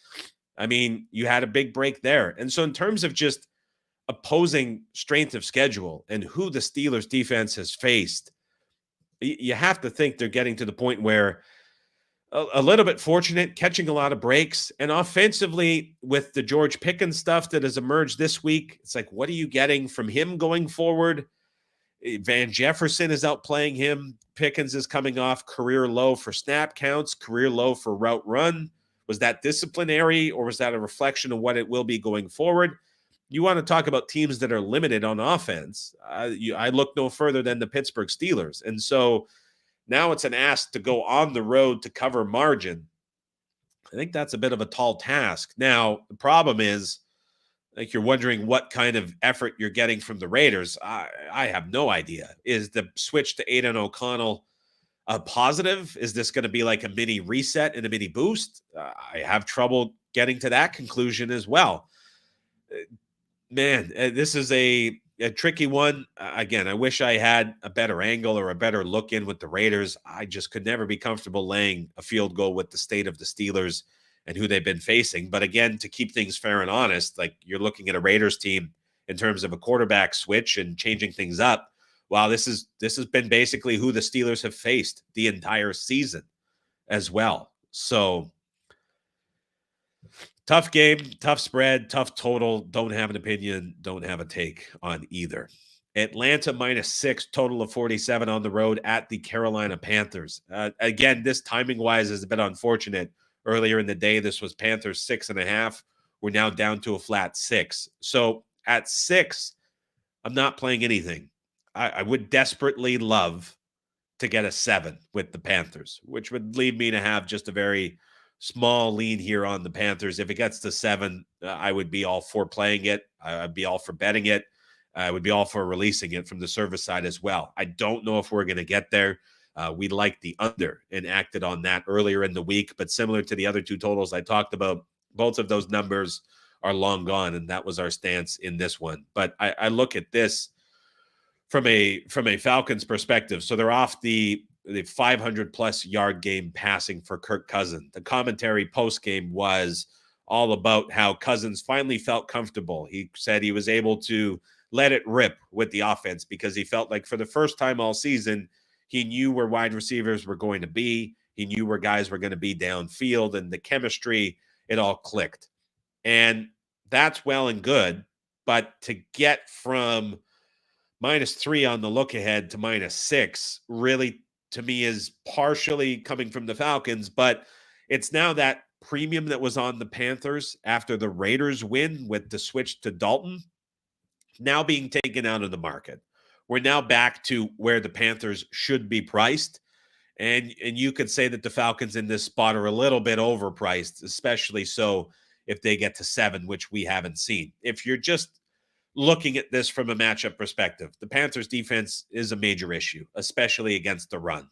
I mean, you had a big break there. And so in terms of just opposing strength of schedule and who the Steelers defense has faced, you have to think they're getting to the point where a little bit fortunate, catching a lot of breaks. And offensively, with the George Pickens stuff that has emerged this week, it's like, what are you getting from him going forward? Van Jefferson is outplaying him. Pickens is coming off career low for snap counts, career low for route run. Was that disciplinary, or was that a reflection of what it will be going forward? You want to talk about teams that are limited on offense. I look no further than the Pittsburgh Steelers. And so now it's an ask to go on the road to cover margin. I think that's a bit of a tall task. Now, the problem is, like, you're wondering what kind of effort you're getting from the Raiders. I have no idea. Is the switch to Aiden O'Connell a positive? Is this going to be like a mini reset and a mini boost? I have trouble getting to that conclusion as well. Man, this is a tricky one. Again, I wish I had a better angle or a better look in with the Raiders. I just could never be comfortable laying a field goal with the state of the Steelers and who they've been facing. But again, to keep things fair and honest, like, you're looking at a Raiders team in terms of a quarterback switch and changing things up. Wow, this has been basically who the Steelers have faced the entire season as well. So tough game, tough spread, tough total. Don't have an opinion, don't have a take on either. Atlanta -6, total of 47 on the road at the Carolina Panthers. Again, this timing-wise is a bit unfortunate. Earlier in the day, this was Panthers 6.5. We're now down to a flat 6. So at 6, I'm not playing anything. I would desperately love to get a 7 with the Panthers, which would lead me to have just a very small lean here on the Panthers. If it gets to 7, I would be all for playing it. I'd be all for betting it. I would be all for releasing it from the service side as well. I don't know if we're going to get there. We liked the under and acted on that earlier in the week, but similar to the other two totals I talked about, both of those numbers are long gone, and that was our stance in this one. But I look at this from a Falcons perspective. So they're off the 500-plus yard game passing for Kirk Cousins. The commentary post-game was all about how Cousins finally felt comfortable. He said he was able to let it rip with the offense because he felt like for the first time all season, he knew where wide receivers were going to be. He knew where guys were going to be downfield, and the chemistry, it all clicked. And that's well and good, but to get from -3 on the look ahead to -6 really, to me, is partially coming from the Falcons, but it's now that premium that was on the Panthers after the Raiders win with the switch to Dalton now being taken out of the market. We're now back to where the Panthers should be priced. And you could say that the Falcons in this spot are a little bit overpriced, especially so if they get to 7, which we haven't seen. If you're just looking at this from a matchup perspective, the Panthers defense is a major issue, especially against the run.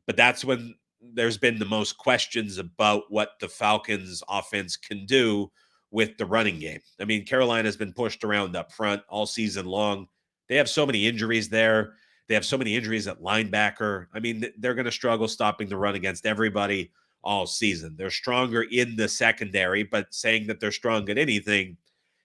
But that's when there's been the most questions about what the Falcons offense can do with the running game. I mean, Carolina's been pushed around up front all season long. They have so many injuries there. They have so many injuries at linebacker. I mean, they're going to struggle stopping the run against everybody all season. They're stronger in the secondary, but saying that they're strong at anything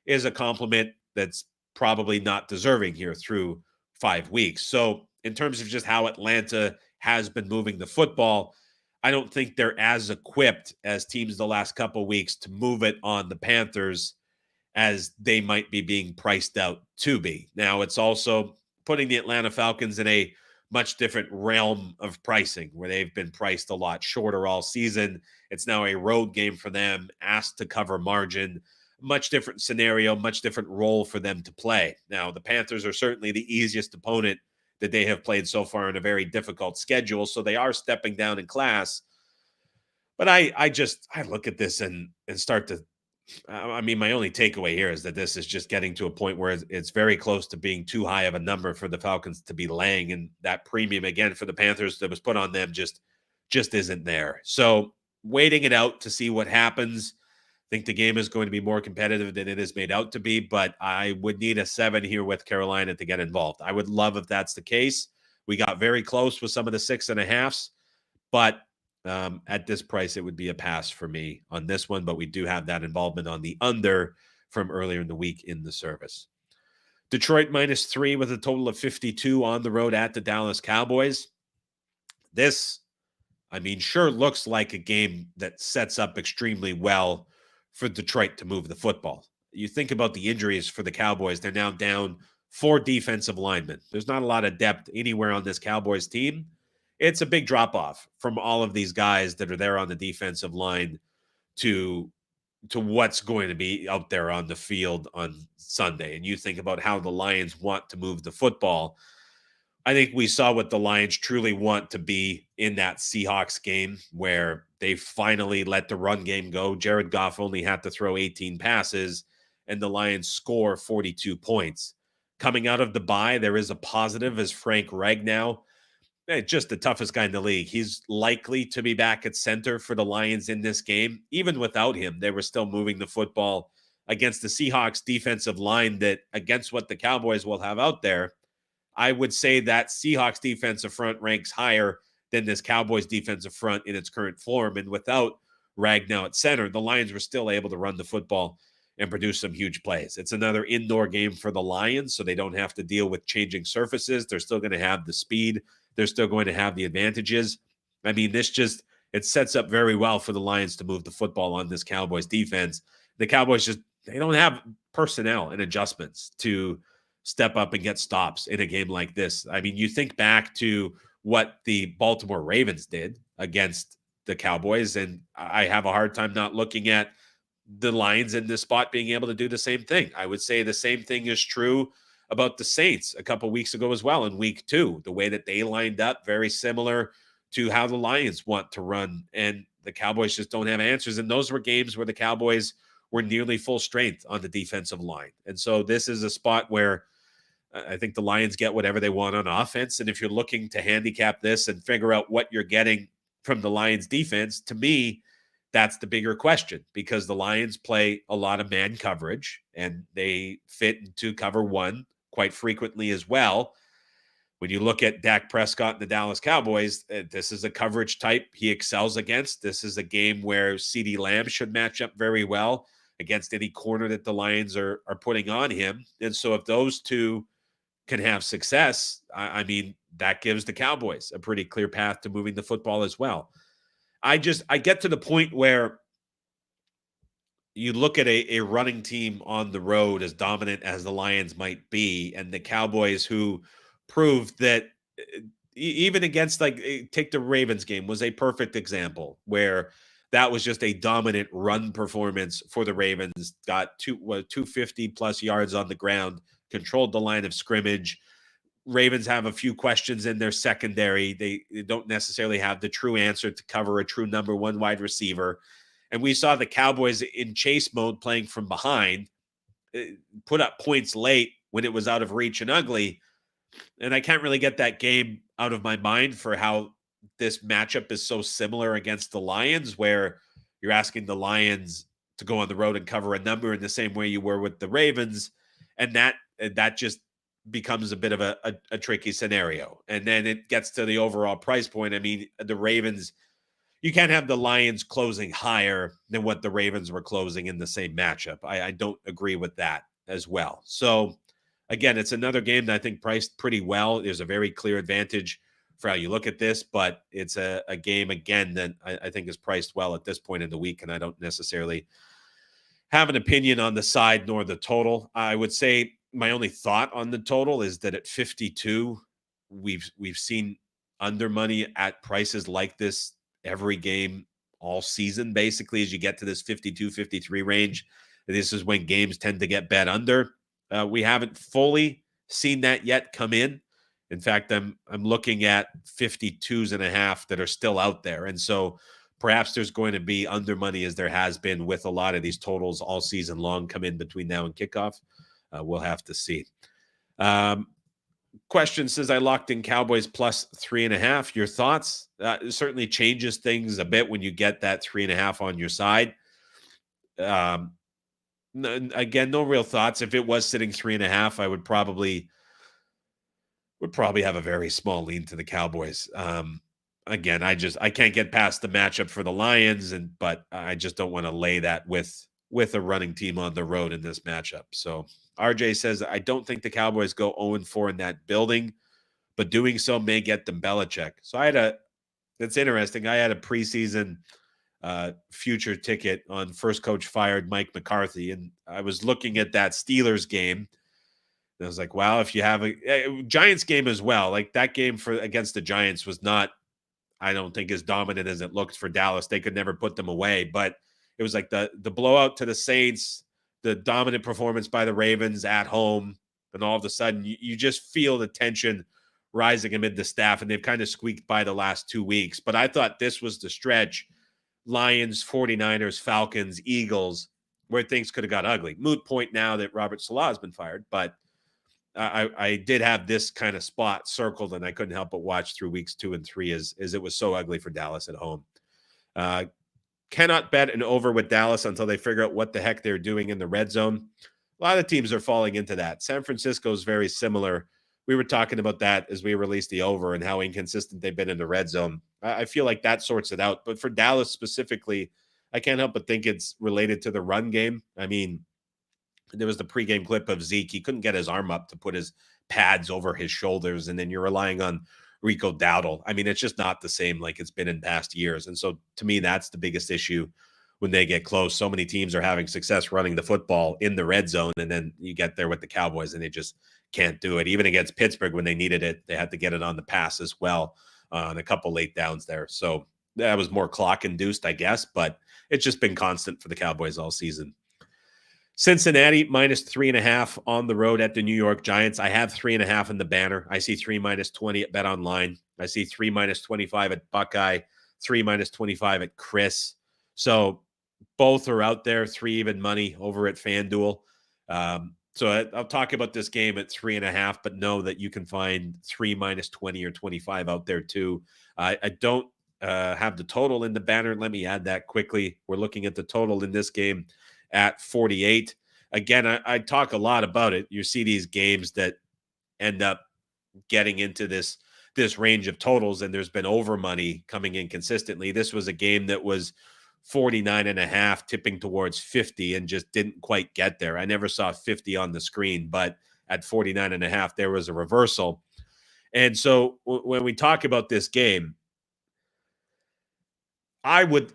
is a compliment that's probably not deserving here through 5 weeks. So in terms of just how Atlanta has been moving the football, I don't think they're as equipped as teams the last couple of weeks to move it on the Panthers as they might be being priced out to be. Now, it's also putting the Atlanta Falcons in a much different realm of pricing where they've been priced a lot shorter all season. It's now a road game for them, asked to cover margin. Much different scenario, much different role for them to play. Now, the Panthers are certainly the easiest opponent that they have played so far in a very difficult schedule, so they are stepping down in class. But I look at this and start to, I mean, my only takeaway here is that this is just getting to a point where it's very close to being too high of a number for the Falcons to be laying, and that premium again for the Panthers that was put on them just isn't there. So waiting it out to see what happens. I think the game is going to be more competitive than it is made out to be, but I would need a 7 here with Carolina to get involved. I would love if that's the case. We got very close with some of the 6.5s, but at this price, it would be a pass for me on this one, but we do have that involvement on the under from earlier in the week in the service. Detroit -3 with a total of 52 on the road at the Dallas Cowboys. This I mean, sure looks like a game that sets up extremely well for Detroit to move the football. You think about the injuries for the Cowboys, they're now down 4 defensive linemen. There's not a lot of depth anywhere on this Cowboys team. It's a big drop off from all of these guys that are there on the defensive line to what's going to be out there on the field on Sunday. And you think about how the Lions want to move the football. I think we saw what the Lions truly want to be in that Seahawks game where they finally let the run game go. Jared Goff only had to throw 18 passes, and the Lions score 42 points. Coming out of the bye, there is a positive as Frank Ragnow, just the toughest guy in the league. He's likely to be back at center for the Lions in this game. Even without him, they were still moving the football against the Seahawks defensive line that, against what the Cowboys will have out there, I would say that Seahawks defensive front ranks higher than this Cowboys defensive front in its current form. And without Ragnow at center, the Lions were still able to run the football and produce some huge plays. It's another indoor game for the Lions, so they don't have to deal with changing surfaces. They're still going to have the speed. They're still going to have the advantages. I mean, it sets up very well for the Lions to move the football on this Cowboys defense. The Cowboys they don't have personnel and adjustments to step up and get stops in a game like this. I mean, you think back to what the Baltimore Ravens did against the Cowboys, and I have a hard time not looking at the Lions in this spot being able to do the same thing. I would say the same thing is true about the Saints a couple weeks ago as well in week 2. The way that they lined up, very similar to how the Lions want to run, and the Cowboys just don't have answers. And those were games where the Cowboys were nearly full strength on the defensive line. And so this is a spot where I think the Lions get whatever they want on offense. And if you're looking to handicap this and figure out what you're getting from the Lions defense, to me, that's the bigger question, because the Lions play a lot of man coverage and they fit into cover 1 quite frequently as well. When you look at Dak Prescott and the Dallas Cowboys, this is a coverage type he excels against. This is a game where CeeDee Lamb should match up very well against any corner that the Lions are putting on him. And so if those two can have success, I mean, that gives the Cowboys a pretty clear path to moving the football as well. I get to the point where you look at a running team on the road as dominant as the Lions might be, and the Cowboys, who proved that even against, take the Ravens game, was a perfect example where that was just a dominant run performance for the Ravens. Got 250 plus yards on the ground, controlled the line of scrimmage. Ravens have a few questions in their secondary. They don't necessarily have the true answer to cover a true number 1 wide receiver. And we saw the Cowboys in chase mode, playing from behind, put up points late when it was out of reach and ugly. And I can't really get that game out of my mind for how this matchup is so similar against the Lions, where you're asking the Lions to go on the road and cover a number in the same way you were with the Ravens. And that just becomes a bit of a tricky scenario. And then it gets to the overall price point. I mean, the Ravens, you can't have the Lions closing higher than what the Ravens were closing in the same matchup. I don't agree with that as well. So again, it's another game that I think priced pretty well. There's a very clear advantage for how you look at this, but it's a game, again, that I think is priced well at this point in the week, and I don't necessarily have an opinion on the side nor the total. I would say my only thought on the total is that at 52, we've seen under money at prices like this every game all season, basically, as you get to this 52, 53 range. This is when games tend to get bet under. We haven't fully seen that yet come in. In fact, I'm looking at 52.5 that are still out there. And so perhaps there's going to be under money, as there has been with a lot of these totals all season long, come in between now and kickoff. We'll have to see. Question says, I locked in Cowboys plus 3.5. Your thoughts? It certainly changes things a bit when you get that 3.5 on your side. Again, no real thoughts. If it was sitting 3.5, I would probably have a very small lean to the Cowboys. Again, I can't get past the matchup for the Lions, but I just don't want to lay that with a running team on the road in this matchup. So RJ says, I don't think the Cowboys go 0-4 in that building, but doing so may get them Belichick. So I had It's interesting. I had a preseason future ticket on first coach fired Mike McCarthy, and I was looking at that Steelers game. And I was like, wow, if you have a Giants game as well, like that game against the Giants was not, I don't think, as dominant as it looked for Dallas. They could never put them away, but it was like the blowout to the Saints, the dominant performance by the Ravens at home, and all of a sudden you just feel the tension rising amid the staff, and they've kind of squeaked by the last 2 weeks. But I thought this was the stretch, Lions, 49ers, Falcons, Eagles, where things could have got ugly. Moot point now that Robert Salah has been fired, but I did have this kind of spot circled, and I couldn't help but watch through weeks 2 and 3 as it was so ugly for Dallas at home. Cannot bet an over with Dallas until they figure out what the heck they're doing in the red zone. A lot of teams are falling into that. San Francisco is very similar. We were talking about that as we released the over and how inconsistent they've been in the red zone. I feel like that sorts it out. But for Dallas specifically, I can't help but think it's related to the run game. I mean, there was the pregame clip of Zeke. He couldn't get his arm up to put his pads over his shoulders, and then you're relying on Rico Dowdle. I mean, it's just not the same like it's been in past years. And so to me, that's the biggest issue when they get close. So many teams are having success running the football in the red zone, and then you get there with the Cowboys and they just can't do it. Even against Pittsburgh, when they needed it, they had to get it on the pass as well on a couple late downs there. So that was more clock induced, I guess, but it's just been constant for the Cowboys all season. Cincinnati -3.5 on the road at the New York Giants. I have 3.5 in the banner. I see 3 -20 at Bet Online. I see 3 -25 at Buckeye, 3 -25 at Chris. So both are out there, 3 even money over at FanDuel. So I'll talk about this game at 3.5, but know that you can find 3 -20 or 25 out there too. I don't have the total in the banner. Let me add that quickly. We're looking at the total in this game at 48. Again, I talk a lot about it. You see these games that end up getting into this range of totals, and there's been over money coming in consistently. This was a game that was 49.5, tipping towards 50, and just didn't quite get there. I never saw 50 on the screen, but at 49.5, there was a reversal. And so when we talk about this game, I would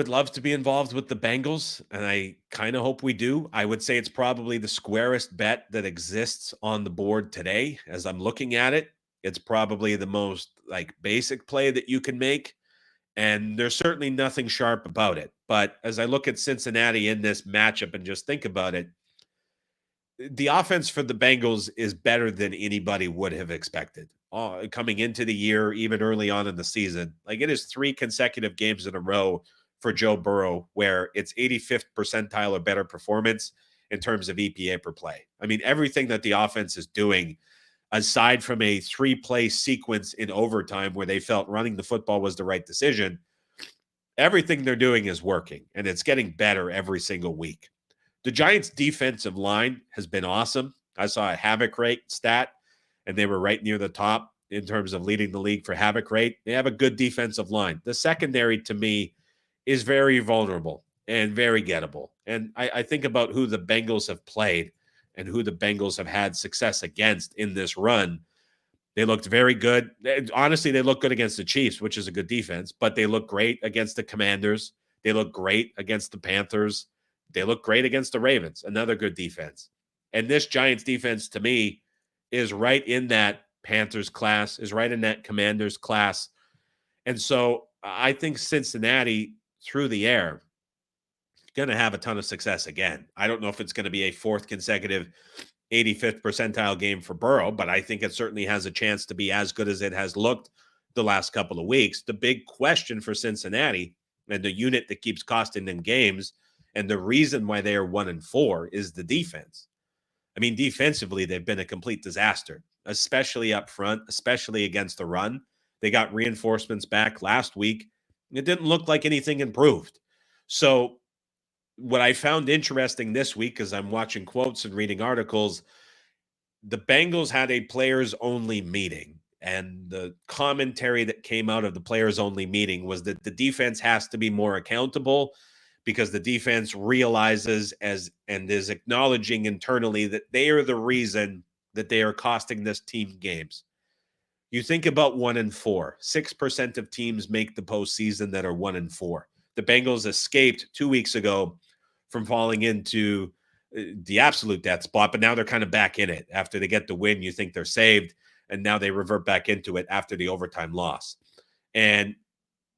love to be involved with the Bengals, and I kind of hope we do. I would say it's probably the squarest bet that exists on the board today. As I'm looking at it, it's probably the most like basic play that you can make, and there's certainly nothing sharp about it. But as I look at Cincinnati in this matchup and just think about it, the offense for the Bengals is better than anybody would have expected. Coming into the year, even early on in the season. Like, it is 3 consecutive games in a row for Joe Burrow where it's 85th percentile or better performance in terms of EPA per play. I mean, everything that the offense is doing, aside from a 3-play sequence in overtime where they felt running the football was the right decision, everything they're doing is working, and it's getting better every single week. The Giants' defensive line has been awesome. I saw a havoc rate stat, and they were right near the top in terms of leading the league for havoc rate. They have a good defensive line. The secondary, to me, is very vulnerable and very gettable. And I think about who the Bengals have played and who the Bengals have had success against in this run. They looked very good. Honestly, they look good against the Chiefs, which is a good defense, but they look great against the Commanders. They look great against the Panthers. They look great against the Ravens, another good defense. And this Giants defense, to me, is right in that Panthers class, is right in that Commanders class. And so I think Cincinnati, through the air, going to have a ton of success again. I don't know if it's going to be a 4th consecutive 85th percentile game for Burrow, but I think it certainly has a chance to be as good as it has looked the last couple of weeks. The big question for Cincinnati, and the unit that keeps costing them games, and the reason why they are 1-4, is the defense. I mean, defensively, they've been a complete disaster, especially up front, especially against the run. They got reinforcements back last week. It didn't look like anything improved. So what I found interesting this week, as I'm watching quotes and reading articles, the Bengals had a players-only meeting. And the commentary that came out of the players-only meeting was that the defense has to be more accountable, because the defense realizes and is acknowledging internally that they are the reason that they are costing this team games. You think about 1-4. 6% of teams make the postseason that are 1-4. The Bengals escaped 2 weeks ago from falling into the absolute death spot, but now they're kind of back in it. After they get the win, you think they're saved, and now they revert back into it after the overtime loss. And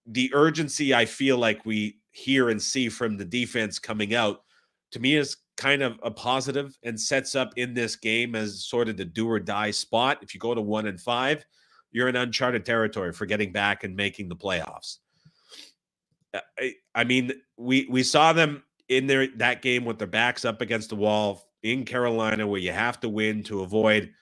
the urgency I feel like we hear and see from the defense coming out, to me, is kind of a positive and sets up in this game as sort of the do or die spot. If you go to 1-5, you're in uncharted territory for getting back and making the playoffs. I mean, we saw them in that game with their backs up against the wall in Carolina, where you have to win to avoid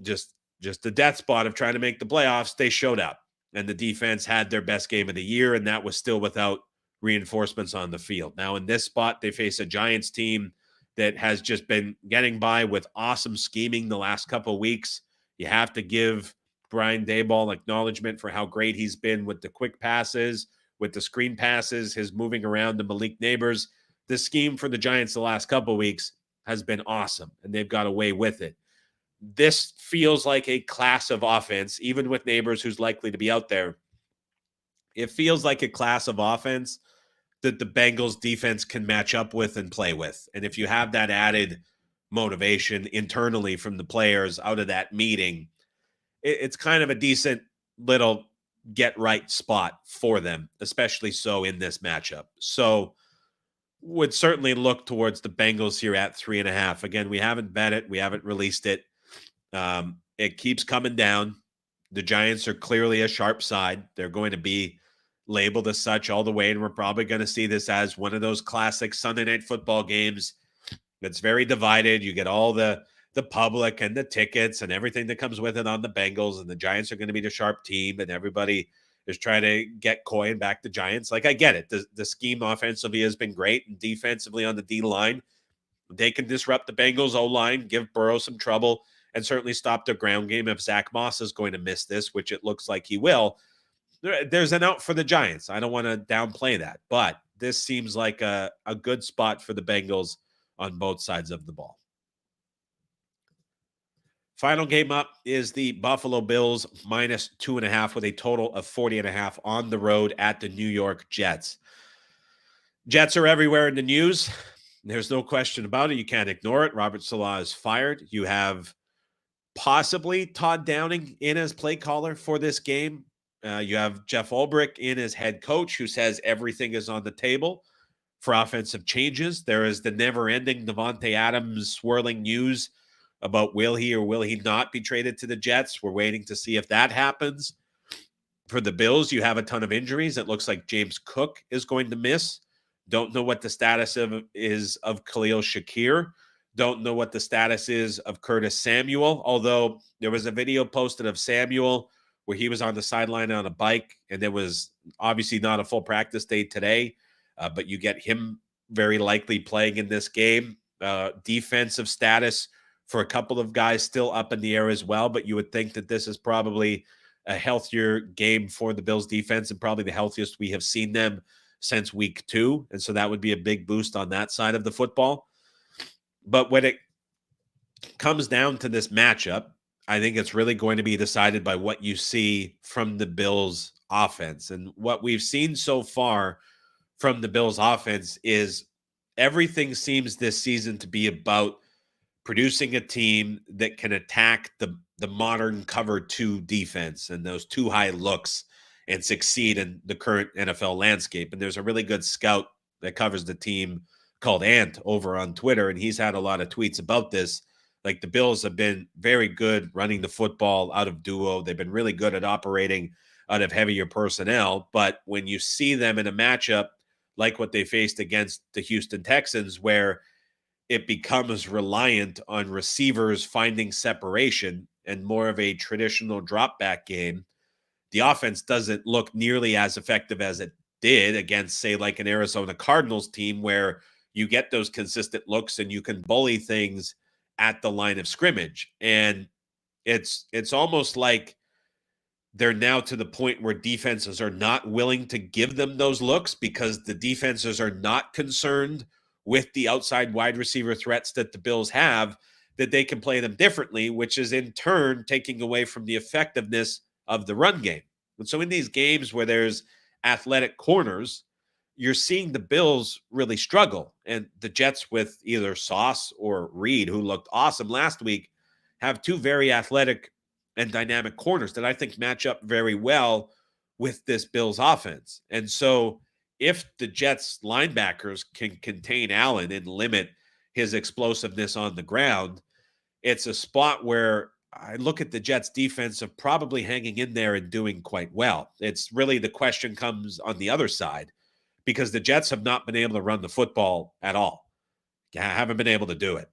just the death spot of trying to make the playoffs. They showed up, and the defense had their best game of the year, and that was still without reinforcements on the field. Now in this spot, they face a Giants team that has just been getting by with awesome scheming the last couple of weeks. You have to give Brian Daboll acknowledgement for how great he's been with the quick passes, with the screen passes, his moving around to Malik Neighbors. The scheme for the Giants the last couple of weeks has been awesome, and they've got away with it. This feels like a class of offense, even with Neighbors, who's likely to be out there. It feels like a class of offense that the Bengals defense can match up with and play with. And if you have that added motivation internally from the players out of that meeting, it's kind of a decent little get right spot for them, especially so in this matchup. So would certainly look towards the Bengals here at 3.5. Again, we haven't bet it. We haven't released it. It keeps coming down. The Giants are clearly a sharp side. They're going to be labeled as such all the way, and we're probably going to see this as one of those classic Sunday night football games that's very divided. You get all the public and the tickets and everything that comes with it on the Bengals, and the Giants are going to be the sharp team, and everybody is trying to get coy and back the Giants. Like, I get it. The scheme offensively has been great, and defensively on the D-line, they can disrupt the Bengals O-line, give Burrow some trouble, and certainly stop their ground game if Zach Moss is going to miss this, which it looks like he will. There's an out for the Giants. I don't want to downplay that, but this seems like a good spot for the Bengals on both sides of the ball. Final game up is the Buffalo Bills -2.5 with a total of 40.5 on the road at the New York Jets. Jets are everywhere in the news. There's no question about it. You can't ignore it. Robert Saleh is fired. You have possibly Todd Downing in as play caller for this game. You have Jeff Ulbrich in as head coach, who says everything is on the table for offensive changes. There is the never-ending Devontae Adams swirling news about will he or will he not be traded to the Jets. We're waiting to see if that happens. For the Bills, you have a ton of injuries. It looks like James Cook is going to miss. Don't know what the status is of Khalil Shakir. Don't know what the status is of Curtis Samuel, although there was a video posted of Samuel where he was on the sideline on a bike, and there was obviously not a full practice day today, but you get him very likely playing in this game. Defensive status for a couple of guys still up in the air as well, but you would think that this is probably a healthier game for the Bills defense and probably the healthiest we have seen them since week 2, and so that would be a big boost on that side of the football. But when it comes down to this matchup, I think it's really going to be decided by what you see from the Bills offense. And what we've seen so far from the Bills offense is everything seems this season to be about producing a team that can attack the modern cover 2 defense and those too high looks and succeed in the current NFL landscape. And there's a really good scout that covers the team called Ant over on Twitter, and he's had a lot of tweets about this. Like, the Bills have been very good running the football out of duo. They've been really good at operating out of heavier personnel. But when you see them in a matchup like what they faced against the Houston Texans, where it becomes reliant on receivers finding separation and more of a traditional drop back game, the offense doesn't look nearly as effective as it did against, say, like an Arizona Cardinals team, where you get those consistent looks and you can bully things at the line of scrimmage. And it's almost like they're now to the point where defenses are not willing to give them those looks because the defenses are not concerned with the outside wide receiver threats that the Bills have. that they can play them differently, which is in turn taking away from the effectiveness of the run game. And so in these games where there's athletic corners, you're seeing the Bills really struggle. And the Jets, with either Sauce or Reed, who looked awesome last week, have two very athletic and dynamic corners that I think match up very well with this Bills offense. And so if the Jets linebackers can contain Allen and limit his explosiveness on the ground, it's a spot where I look at the Jets defense of probably hanging in there and doing quite well. It's really the question comes on the other side, because the Jets have not been able to run the football at all. Haven't been able to do it.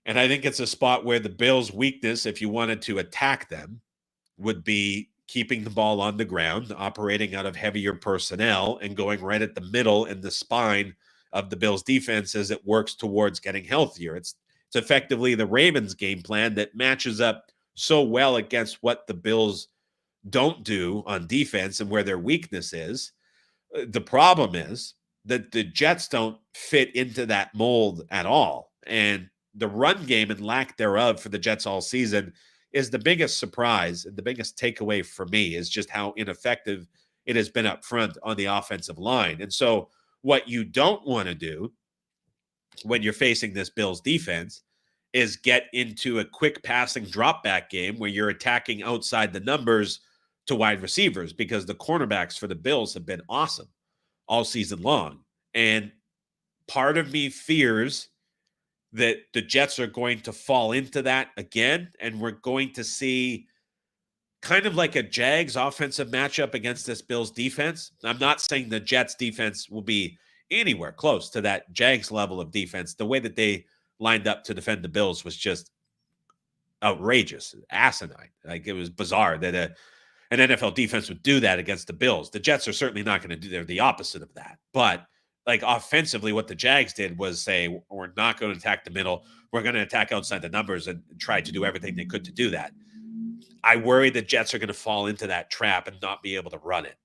And I think it's a spot where the Bills' weakness, if you wanted to attack them, would be keeping the ball on the ground, operating out of heavier personnel, and going right at the middle and the spine of the Bills' defense as it works towards getting healthier. It's effectively the Ravens' game plan that matches up so well against what the Bills don't do on defense and where their weakness is. The problem is that the Jets don't fit into that mold at all. And the run game and lack thereof for the Jets all season is the biggest surprise, and the biggest takeaway for me is just how ineffective it has been up front on the offensive line. And so what you don't want to do when you're facing this Bills defense is get into a quick passing drop back game where you're attacking outside the numbers to wide receivers, because the cornerbacks for the Bills have been awesome all season long. And part of me fears that the Jets are going to fall into that again, and we're going to see kind of like a Jags offensive matchup against this Bills defense. I'm not saying the Jets defense will be anywhere close to that Jags level of defense. The way that they lined up to defend the Bills was just outrageous, asinine. Like, it was bizarre that an NFL defense would do that against the Bills. The Jets are certainly not going to do, they're the opposite of that. But like, offensively, what the Jags did was say, we're not going to attack the middle. We're going to attack outside the numbers and try to do everything they could to do that. I worry the Jets are going to fall into that trap and not be able to run it.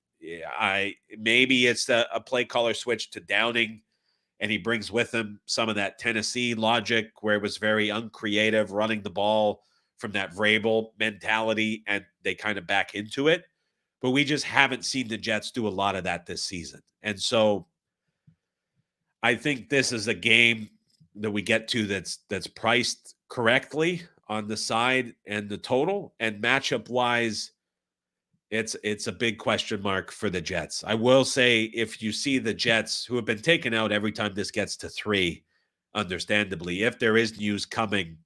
Maybe it's a play caller switch to Downing, and he brings with him some of that Tennessee logic where it was very uncreative, running the ball from that Vrabel mentality, and they kind of back into it. But we just haven't seen the Jets do a lot of that this season. And so I think this is a game that we get to that's priced correctly on the side and the total, and matchup wise, it's a big question mark for the Jets. I will say, if you see the Jets, who have been taken out every time this gets to 3, understandably, if there is news coming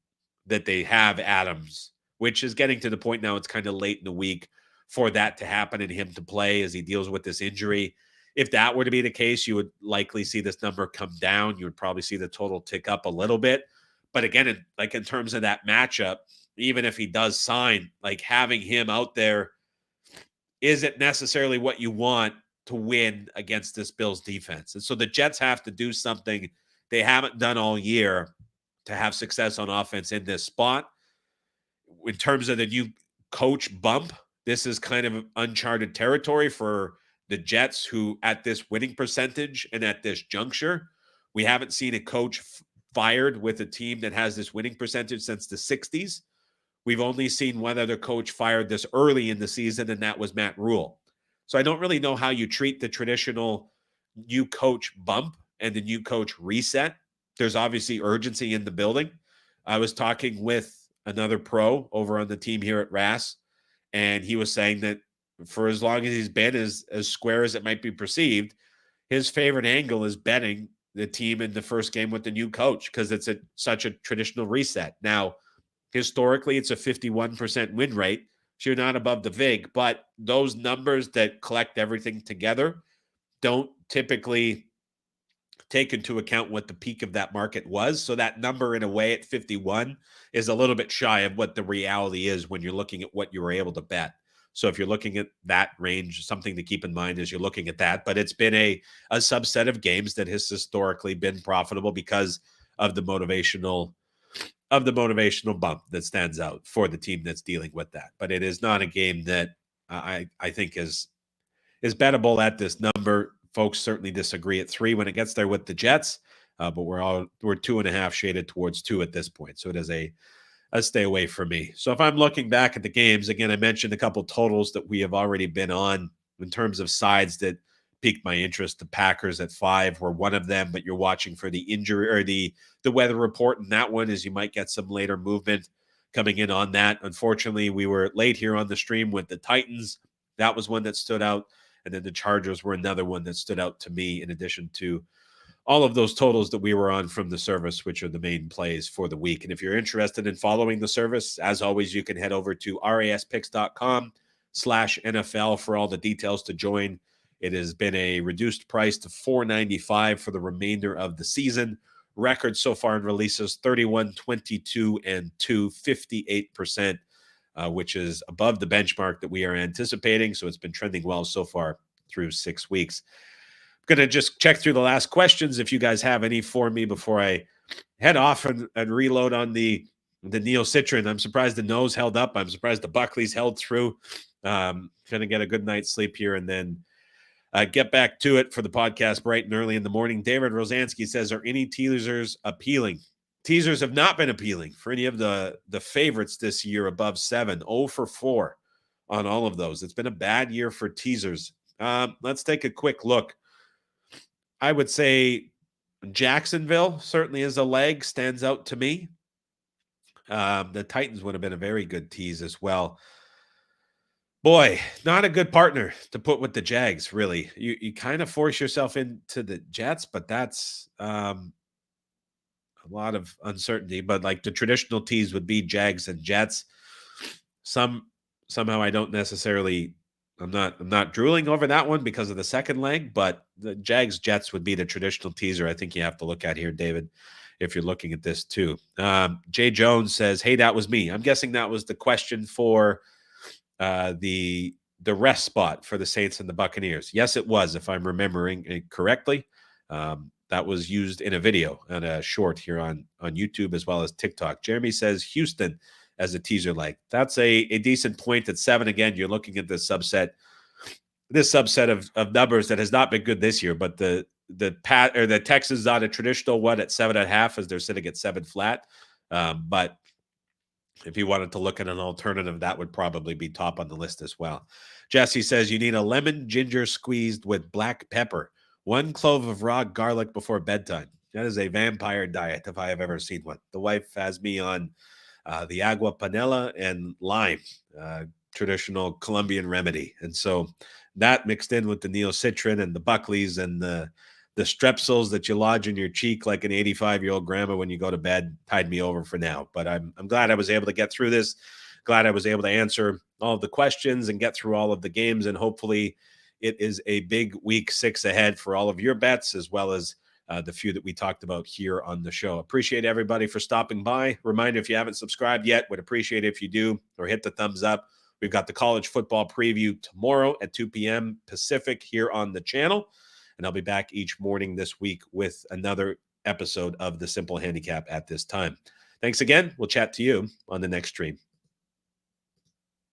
that they have Adams, which is getting to the point now, it's kind of late in the week for that to happen and him to play as he deals with this injury. If that were to be the case, you would likely see this number come down. You would probably see the total tick up a little bit. But again, in terms of that matchup, even if he does sign, like, having him out there isn't necessarily what you want to win against this Bills defense. And so the Jets have to do something they haven't done all year to have success on offense in this spot. In terms of the new coach bump, this is kind of uncharted territory for the Jets, who at this winning percentage and at this juncture, we haven't seen a coach fired with a team that has this winning percentage since the 60s. We've only seen one other coach fired this early in the season, and that was Matt Rule. So I don't really know how you treat the traditional new coach bump and the new coach reset. There's obviously urgency in the building. I was talking with another pro over on the team here at RAS, and he was saying that for as long as he's been as square as it might be perceived, his favorite angle is betting the team in the first game with the new coach, because it's such a traditional reset. Now, historically, it's a 51% win rate, so you're not above the VIG, but those numbers that collect everything together don't typically take into account what the peak of that market was. So that number, in a way, at 51 is a little bit shy of what the reality is when you're looking at what you were able to bet. So if you're looking at that range, something to keep in mind as you're looking at that. But it's been a subset of games that has historically been profitable because of the motivational bump that stands out for the team that's dealing with that. But it is not a game that I think is bettable at this number. Folks certainly disagree at 3 when it gets there with the Jets. but we're 2.5 shaded towards 2 at this point. So it is a stay away from me. So if I'm looking back at the games, again, I mentioned a couple totals that we have already been on in terms of sides that piqued my interest. The Packers at 5 were one of them, but you're watching for the injury or the weather report in that one, as you might get some later movement coming in on that. Unfortunately, we were late here on the stream with the Titans. That was one that stood out. And then the Chargers were another one that stood out to me, in addition to all of those totals that we were on from the service, which are the main plays for the week. And if you're interested in following the service, as always, you can head over to raspicks.com/NFL for all the details to join. It has been a reduced price to $4.95 for the remainder of the season. Record so far in releases, 31, 22, and 2, 58%, which is above the benchmark that we are anticipating. So it's been trending well so far through 6 weeks. Going to just check through the last questions if you guys have any for me before I head off and reload on the Neocitrin. I'm surprised the nose held up. I'm surprised the Buckleys held through. Going to get a good night's sleep here and then get back to it for the podcast bright and early in the morning. David Rosansky says, are any teasers appealing? Teasers have not been appealing for any of the favorites this year above 7. 0 for 4 on all of those. It's been a bad year for teasers. Let's take a quick look. I would say Jacksonville certainly is a leg, stands out to me. The Titans would have been a very good tease as well. Boy, not a good partner to put with the Jags, really. You kind of force yourself into the Jets, but that's a lot of uncertainty. But like the traditional tease would be Jags and Jets. Somehow I don't necessarily... I'm not drooling over that one because of the second leg, but the Jags Jets would be the traditional teaser I think you have to look at here, David, if you're looking at this too. Jay Jones says, hey, that was me. I'm guessing that was the question for the rest spot for the Saints and the Buccaneers. Yes, it was, if I'm remembering it correctly. That was used in a video and a short here on YouTube as well as TikTok. Jeremy says Houston as a teaser leg. That's a decent point at 7. Again, you're looking at this subset of numbers that has not been good this year, but the Texans on a traditional one at 7.5 as they're sitting at 7 flat. But if you wanted to look at an alternative, that would probably be top on the list as well. Jesse says you need a lemon ginger squeezed with black pepper, 1 clove of raw garlic before bedtime. That is a vampire diet if I have ever seen one. The wife has me on the agua panela and lime, traditional Colombian remedy. And so that mixed in with the Neocitrin and the Buckleys and the strepsils that you lodge in your cheek like an 85-year-old grandma when you go to bed tied me over for now. But I'm glad I was able to get through this. Glad I was able to answer all of the questions and get through all of the games. And hopefully it is a big week 6 ahead for all of your bets, as well as the few that we talked about here on the show. Appreciate everybody for stopping by. Reminder, if you haven't subscribed yet, would appreciate it if you do, or hit the thumbs up. We've got the college football preview tomorrow at 2 p.m. Pacific here on the channel. And I'll be back each morning this week with another episode of The Simple Handicap at this time. Thanks again. We'll chat to you on the next stream.